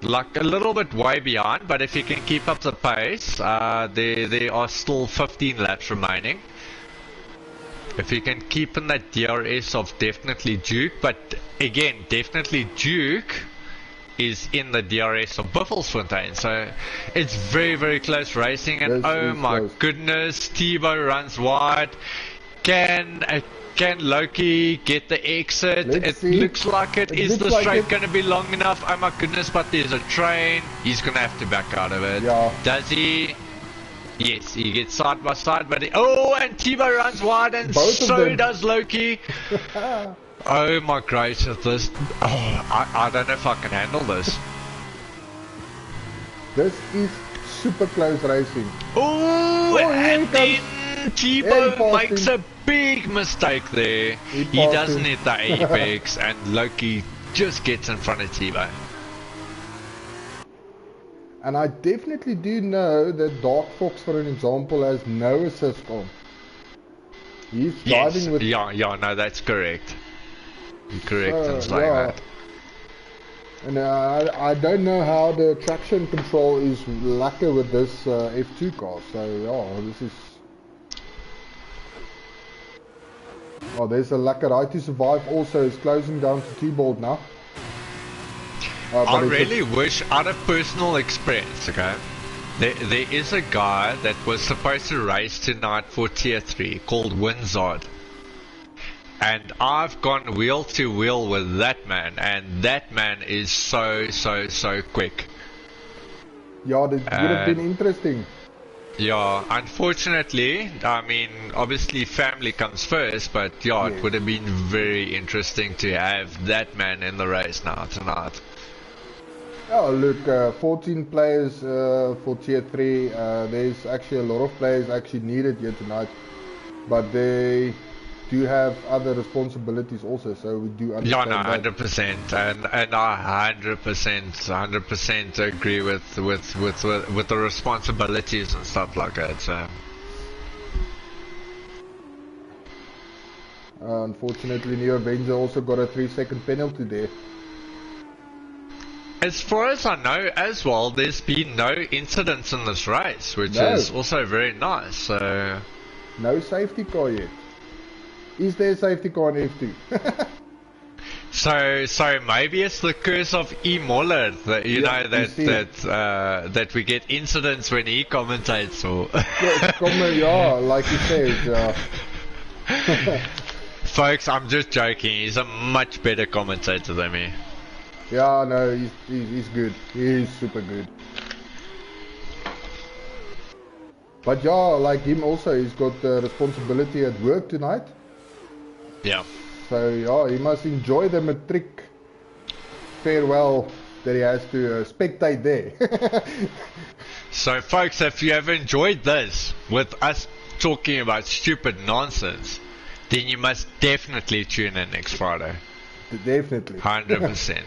like a little bit way behind, but if he can keep up the pace, there are still 15 laps remaining. If he can keep in that DRS of definitely Duke, but again, definitely Duke is in the DRS of Buffelsfontein, so it's very, very close racing, and oh my goodness, Tebow runs wide. Can Loki get the exit? It looks like it. Is the straight going to be long enough? Oh my goodness, but there's a train. He's going to have to back out of it. Yeah. Does he? Yes, he gets side by side, but oh, and Tebow runs wide, and so does Loki. Oh my gracious, this... Oh, I don't know if I can handle this. This is super close racing. Oh, and then Tebow makes a big mistake there. He doesn't hit the apex, and Loki just gets in front of Tebow. And I definitely do know that Dark Fox, for an example, has no assist on. He's driving with... Yeah, no, that's correct. You're correct in saying that. And I don't know how the traction control is lacquer with this F2 car. So yeah, this is... Oh, there's a lacquer. Right to Survive also is closing down to T-Bolt now. I really wish, out of personal experience, okay, there is a guy that was supposed to race tonight for Tier 3 called Winzard. And I've gone wheel to wheel with that man, and that man is so quick. Yeah, that would have been interesting. Yeah, unfortunately, I mean, obviously family comes first, but yeah, it would have been very interesting to have that man in the race now tonight. Oh look, 14 players for Tier 3, there's actually a lot of players actually needed here tonight, but they do have other responsibilities also, so we do understand. Yeah, no, 100%, and I 100% agree with the responsibilities and stuff like that. So. Unfortunately, Neo Avenger also got a 3-second penalty there. As far as I know as well, there's been no incidents in this race, which is also very nice. So. No safety car yet. Is there a safety car on F2? So maybe it's the curse of E. Moller that that we get incidents when he commentates, or yeah, like you said. Folks, I'm just joking. He's a much better commentator than me. Yeah, no, he's good. He's super good. But yeah, like him also, he's got the responsibility at work tonight. Yeah. So yeah, he must enjoy the matric farewell that he has to spectate there. So folks, if you have enjoyed this with us talking about stupid nonsense, then you must definitely tune in next Friday. Definitely. 100%.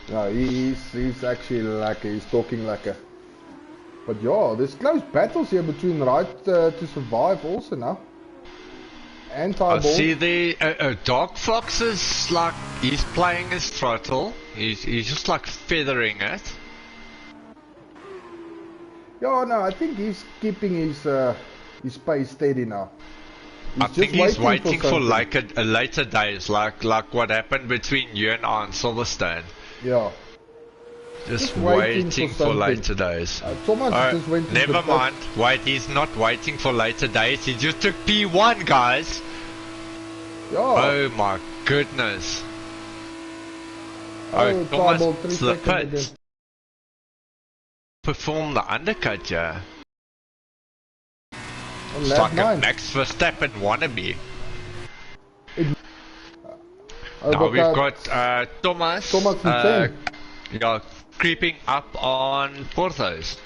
No, he's actually like he's talking like a. But yeah, there's close battles here between Right to Survive also now. I see the Dark Fox is like, he's playing his throttle. He's just like feathering it. Yeah, no, I think he's keeping his pace steady now. I think he's waiting for like a later days, like what happened between you and I on Silverstone. Yeah. Just waiting for later days. Thomas just went never mind. Wait, he's not waiting for later days. He just took P1, guys. Yeah. Oh my goodness. Oh, Thomas the pit. Perform the undercut, yeah. It's like a Max Verstappen wannabe. Now we've got Thomas yeah, creeping up on Porthos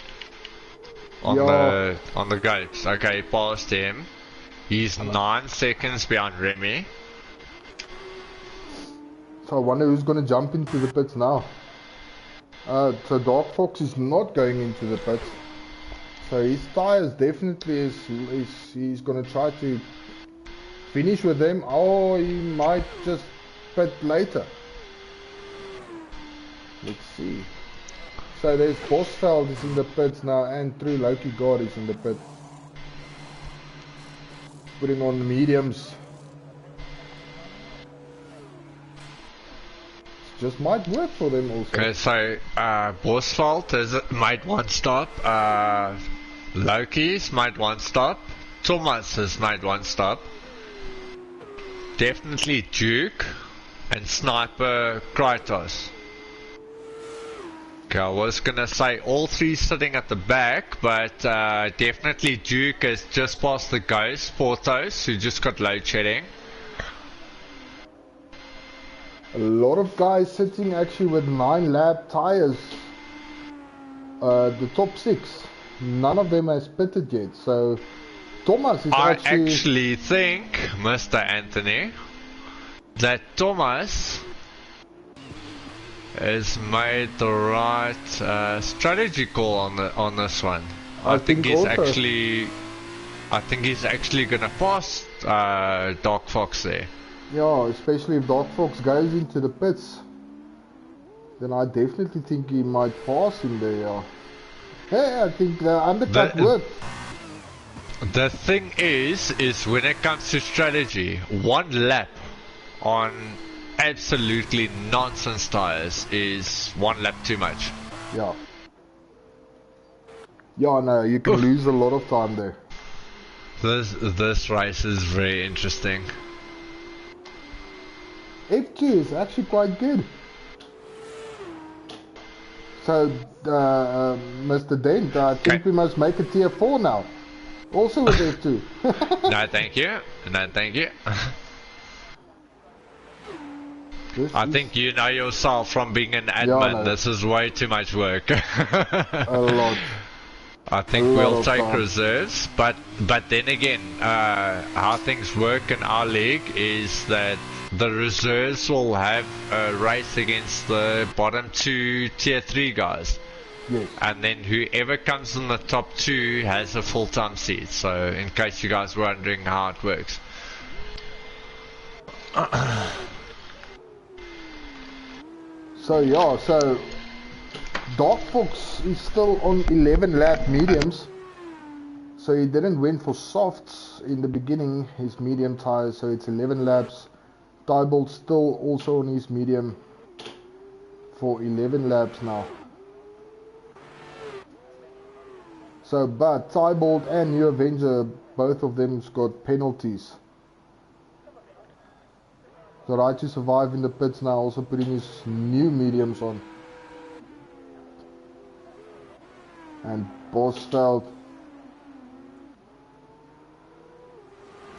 on the gates. Okay, past him. He's 9 seconds behind Remy. So I wonder who's going to jump into the pits now. So Dark Fox is not going into the pits. So his tires definitely he's going to try to finish with them, or he might just pit later. Let's see. So there's Bosveld is in the pits now, and True Loki God is in the pit. Putting on mediums. It just might work for them also. Okay, so Bosveld has made one stop. Loki's made one stop. Thomas has made one stop. Definitely Duke and Sniper Kratos. Okay, I was gonna say all three sitting at the back, but definitely Duke has just passed the Ghost, Portos, who just got load shedding. A lot of guys sitting actually with 9 lap tires. The top 6, none of them has pitted yet, so Thomas is I actually think, Mr. Anthony, that Thomas has made the right strategy call on this one. I think he's actually gonna pass Dark Fox there. Yeah, especially if Dark Fox goes into the pits, then I definitely think he might pass him there. Yeah. Hey, I think the undercut worked. The thing is when it comes to strategy, 1 lap on absolutely nonsense tires is 1 lap too much. Yeah. Yeah, no, you can lose a lot of time there. This race is very interesting. F2 is actually quite good. So, Mr. Dent, I think we must make a tier 4 now. Also with F2. No, thank you. No, thank you. I think you know yourself from being an admin. Yeah, no. This is way too much work. A lot. I think we'll take reserves, but then again, how things work in our league is that the reserves will have a race against the bottom 2 tier 3 guys. Yes. And then whoever comes in the top 2 has a full-time seat. So in case you guys were wondering how it works. So yeah, so Dark Fox is still on 11 lap mediums. So he didn't win for softs in the beginning, his medium tires, so it's 11 laps. Tybolt still also on his medium for 11 laps now. So, but Tybolt and New Avenger, both of them's got penalties. So Right to Survive in the pits now, also putting his new mediums on. And Bosveld.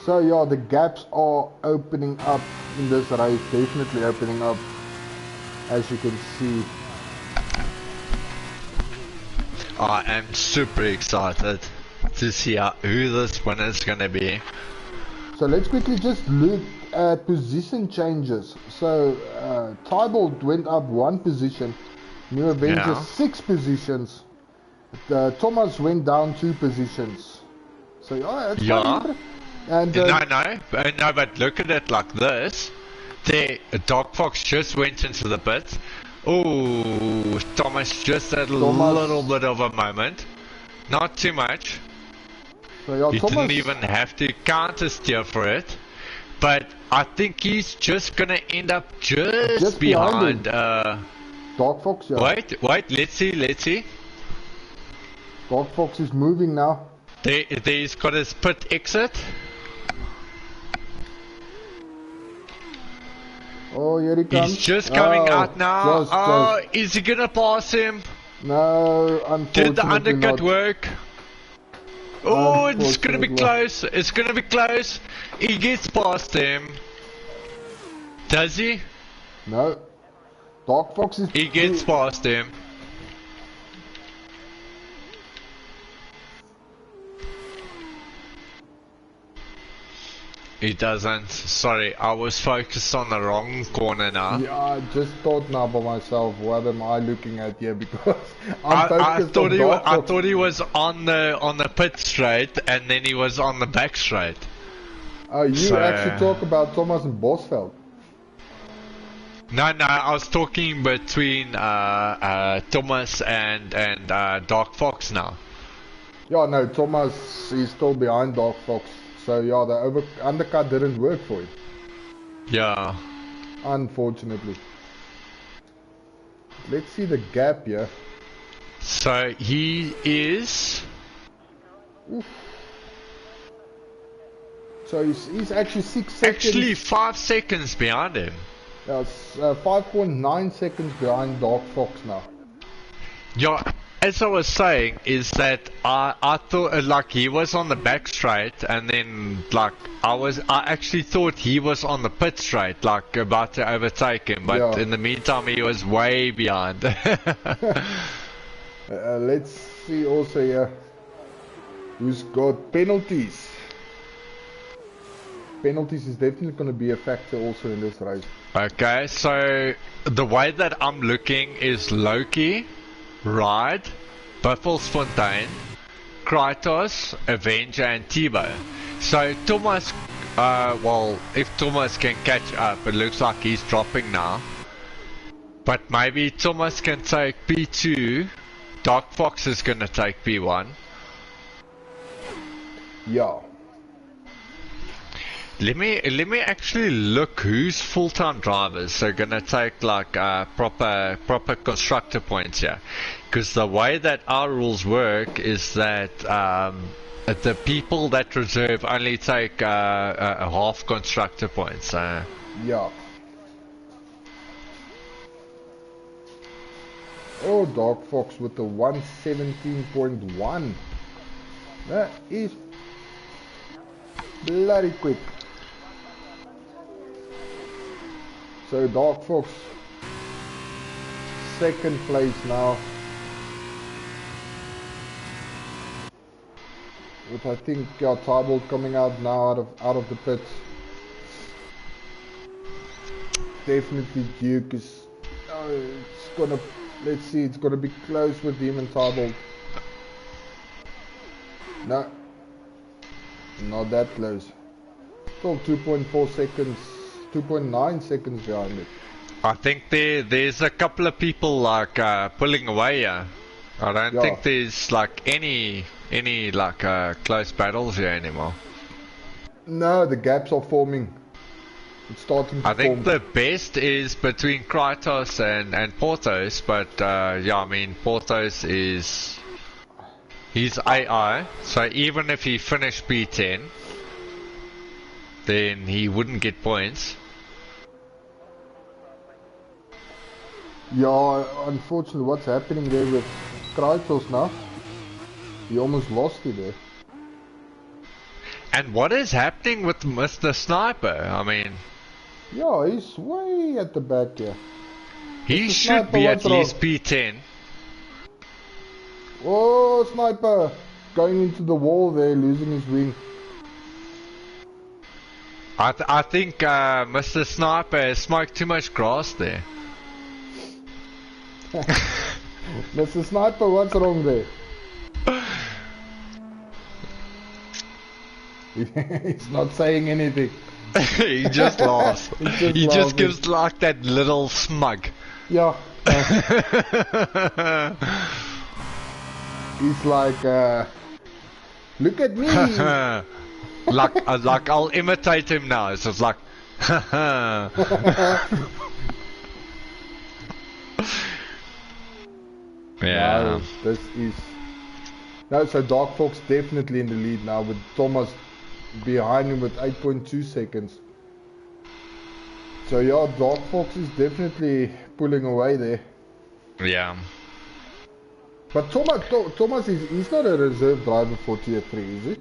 So yeah, the gaps are opening up in this race, definitely opening up, as you can see. I am super excited to see who this winner is going to be. So let's quickly just look at position changes. So Tybolt went up 1 position, New Avenger 6 positions, Thomas went down 2 positions. So yeah, that's quite and no, but look at it like this. Dark Fox just went into the pit. Oh, Thomas just had a little bit of a moment. Not too much. So yeah, he didn't even have to counter steer for it. But I think he's just gonna end up just behind Dark Fox, yeah. Wait, let's see. Dark Fox is moving now. He's got his pit exit. Oh, here he comes. He's just coming out now. Is he gonna pass him? No, unfortunately did the undercut not. work? Oh, it's gonna be close. It's gonna be close. He gets past him. Does he? No. Dark Fox is... He gets past him. He doesn't. Sorry, I was focused on the wrong corner now. Yeah, I just thought now by myself, what am I looking at here? Because I thought he was on the pit straight, and then he was on the back straight. Oh, you actually talk about Thomas and Bosveld. No, I was talking between Thomas and Dark Fox now. Yeah, no, Thomas is still behind Dark Fox. So yeah, the undercut didn't work for him. Yeah. Unfortunately. Let's see the gap here. So he is... Oof. So he's actually 6 seconds. Actually 5 seconds behind him. Yeah, it's 5.9 seconds behind Dark Fox now. Yeah, as I was saying, is that I thought like he was on the back straight, and then like I actually thought he was on the pit straight, like about to overtake him, but yeah. in the meantime he was way behind. Let's see also here who's got penalties. Penalties is definitely going to be a factor also in this race. Okay, so the way that I'm looking is Loki, Ride, Buffelsfontein, Kratos, Avenger and Tebow. So Thomas, well, if Thomas can catch up, it looks like he's dropping now. But maybe Thomas can take P2, Dark Fox is gonna take P1. Yeah. Let me actually look who's full-time drivers are gonna take like proper constructor points here, because the way that our rules work is that the people that reserve only take a half constructor points. Yeah. Oh, Dark Fox with the 117.1. That is bloody quick. So Dark Fox, second place now. With I think Tybalt coming out now out of the pits. Definitely Duke is. It's gonna. Let's see. It's gonna be close with him and Tybalt. No, not that close. Still 2.4 seconds. 2.9 seconds behind it. I think there's a couple of people like pulling away here. I don't think there's like any like close battles here anymore. No, the gaps are forming. It's starting to I think form. the best is between Kratos and Portos, but yeah, I mean Portos he's AI, so even if he finished P10, then he wouldn't get points. Yeah, unfortunately what's happening there with Kratos now, he almost lost it there. And what is happening with Mr. Sniper? I mean... Yeah, he's way at the back here. He should be at least P10. Oh, Sniper! Going into the wall there, losing his wing. I think Mr. Sniper smoked too much grass there. Mr. Sniper, what's wrong there? He's not saying anything. He just laughs. He just gives like that little smug. Yeah. He's like, look at me. like I'll imitate him now. So it's like, yeah. No, this is. No, so Dark Fox definitely in the lead now with Thomas behind him with 8.2 seconds. So yeah, Dark Fox is definitely pulling away there. Yeah. But Thomas he's not a reserve driver for Tier 3, is he?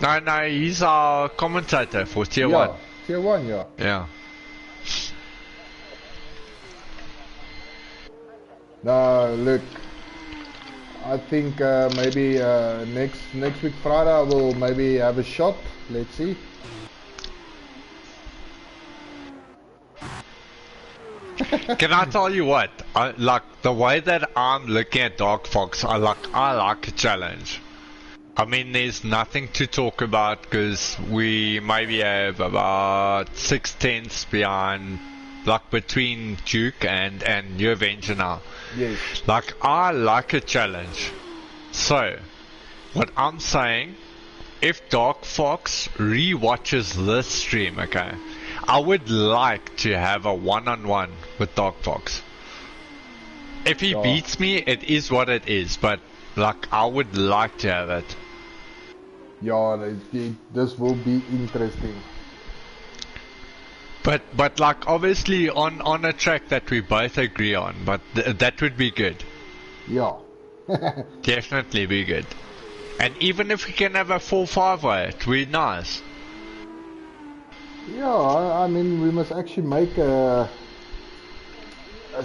No, he's our commentator for Tier 1. Tier 1, yeah. Yeah. No, look, I think maybe next week Friday I will maybe have a shot. Let's see. Can I tell you what? Like the way that I'm looking at Dark Fox, I like a challenge. I mean, there's nothing to talk about because we maybe have about 6 tenths behind like between Duke and New Avenger now. Yes. Like, I like a challenge. So, what I'm saying, if Dark Fox re-watches this stream, okay, I would like to have a one-on-one with Dark Fox. If he beats me, it is what it is, but like, I would like to have it. Yeah, this will be interesting. But like, obviously on a track that we both agree on, but that would be good. Yeah. Definitely be good. And even if we can have a 4-5 way, it would be nice. Yeah, I mean, we must actually make a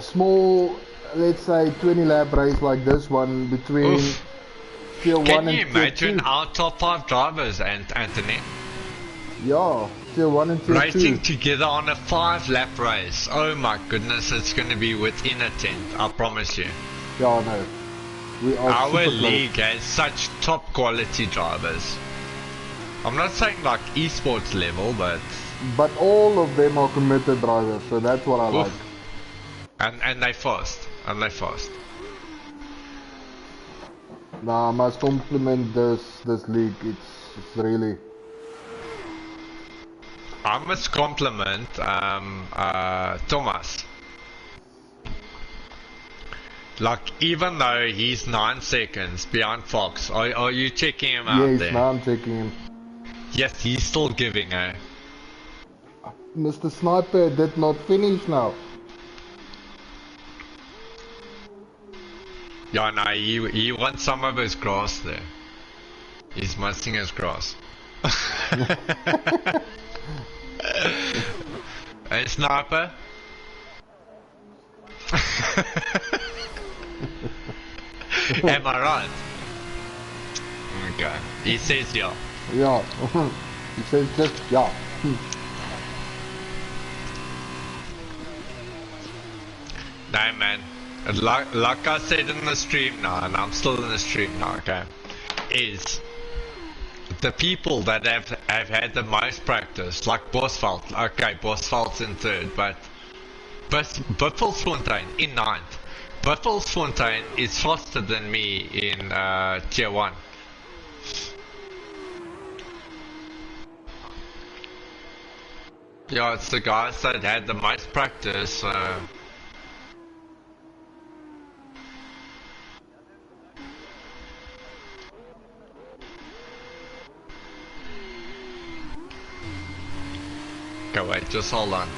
small, let's say 20 lap race like this one between tier 1 and tier 2. Can you imagine our top 5 drivers, Anthony? Yeah, tier 1 and tier 2. Racing together on a 5 lap race. Oh my goodness, it's going to be within a 10, I promise you. Yeah, no. We are our league has such top quality drivers. I'm not saying like esports level, but all of them are committed drivers, so that's what I like. And they fast. Nah, I must compliment this league. It's really. I must compliment Thomas. Like, even though he's 9 seconds behind Fox, are you checking him out there? Yes, now I'm checking him. Yes, he's still giving, eh? Mr. Sniper did not finish now. Yeah, no, he wants some of his grass there. He's missing his grass. Hey, Sniper? Am I right? Okay. He says yeah. Yeah. He says just yeah. No, man. Like I said in the stream now, and I'm still in the stream now, okay, is the people that have had the most practice, like Bosveld. Okay, Bosveld's in 3rd, but Buffelsfontein in 9th. Buffelsfontein is faster than me in tier 1. Yeah, it's the guys that had the most practice. Okay, wait, just hold on.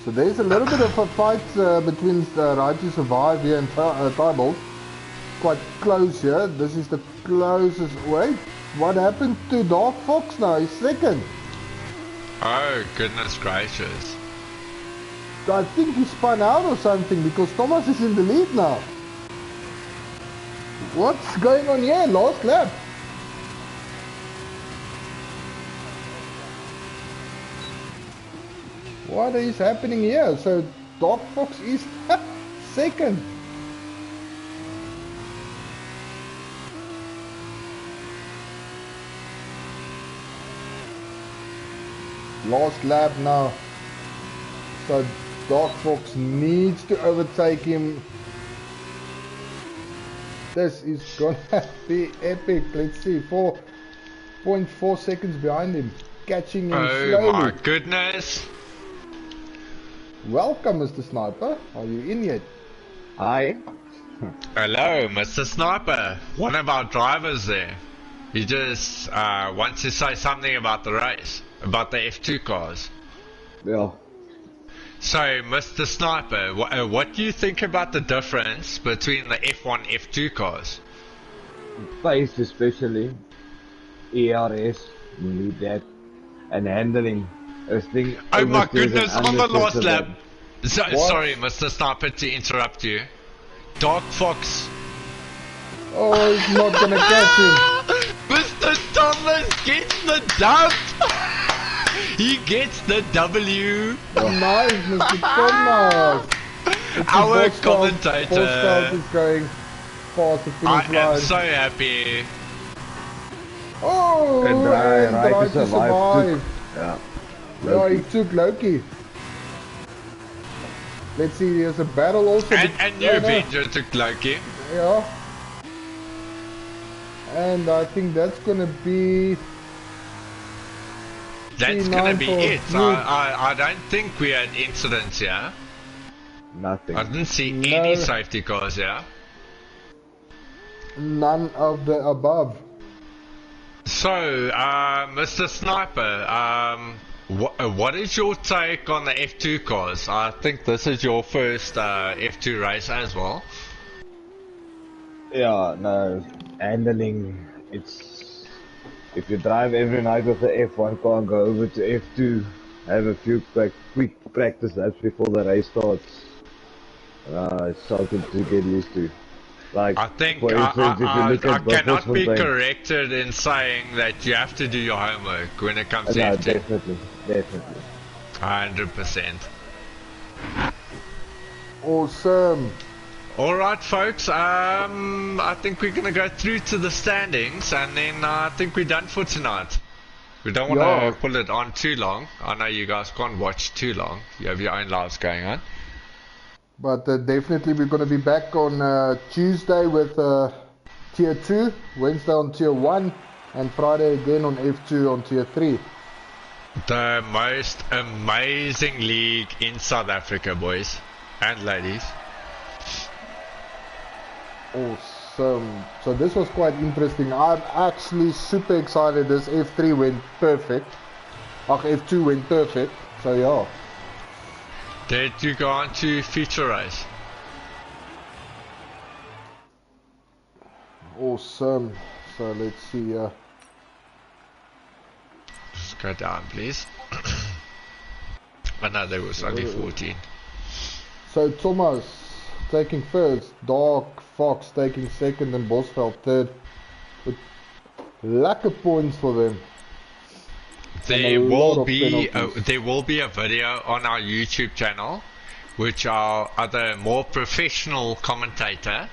So there's a little bit of a fight between Right to Survive here and Tybolt. Quite close here. This is the closest. Wait, what happened to Dark Fox now? He's 2nd. Oh, goodness gracious. I think he spun out or something because Thomas is in the lead now. What's going on here? Last lap. What is happening here? So Dark Fox is 2nd. Last lap now. So Dark Fox needs to overtake him. This is gonna be epic. Let's see, 4.4 seconds behind him, catching him slowly. Oh my goodness. Welcome, Mr. Sniper. Are you in yet? Hi. Hello, Mr. Sniper. One of our drivers there. He just wants to say something about the race, about the F2 cars. Yeah. So, Mr. Sniper, what do you think about the difference between the F1, F2 cars? Pace especially. ERS, you need that. And handling. Oh my goodness, on the last lap. Sorry, Mr. Sniper, to interrupt you. Dark Fox. Oh, he's not gonna catch him. Mr. Thomas gets the dub. He gets the W. Nice, Mr. Thomas. Our commentator. Bosveld is going past the finish line. I am so happy. Oh, and Right to Survive. Yeah, he took Loki. Let's see, there's a battle also. And New Avenger took Loki. Yeah. And I think that's gonna be... That's gonna be it. I don't think we had incidents here. Nothing. I didn't see any safety cars here. None of the above. So, Mr. Sniper, what is your take on the F2 cars? I think this is your first F2 race as well. Yeah, no, handling, it's, if you drive every night with the F1 car and go over to F2, have a few quick practice laps before the race starts, it's something to get used to. Like, I think for instance, I cannot be corrected in saying that you have to do your homework when it comes to F2. Definitely. 100%. Awesome. Alright folks, I think we're gonna go through to the standings and then I think we're done for tonight. We don't want to pull it on too long. I know you guys can't watch too long. You have your own lives going on. But definitely we're going to be back on Tuesday with Tier 2, Wednesday on Tier 1, and Friday again on F2 on Tier 3. The most amazing league in South Africa, boys and ladies. Awesome. So this was quite interesting. I'm actually super excited. This F3 went perfect. F2 went perfect. So yeah. Did you go on to feature race? Awesome. So let's see. Just go down, please. I know there was only 14. So Thomas taking first, Dark Fox taking second, and Bosveld third. With lack of points for them. There will be a video on our YouTube channel, which our other more professional commentator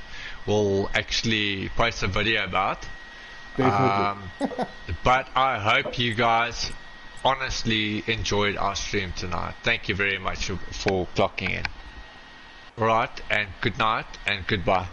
will actually post a video about. But I hope you guys honestly enjoyed our stream tonight. Thank you very much for clocking in. Right, and good night and goodbye.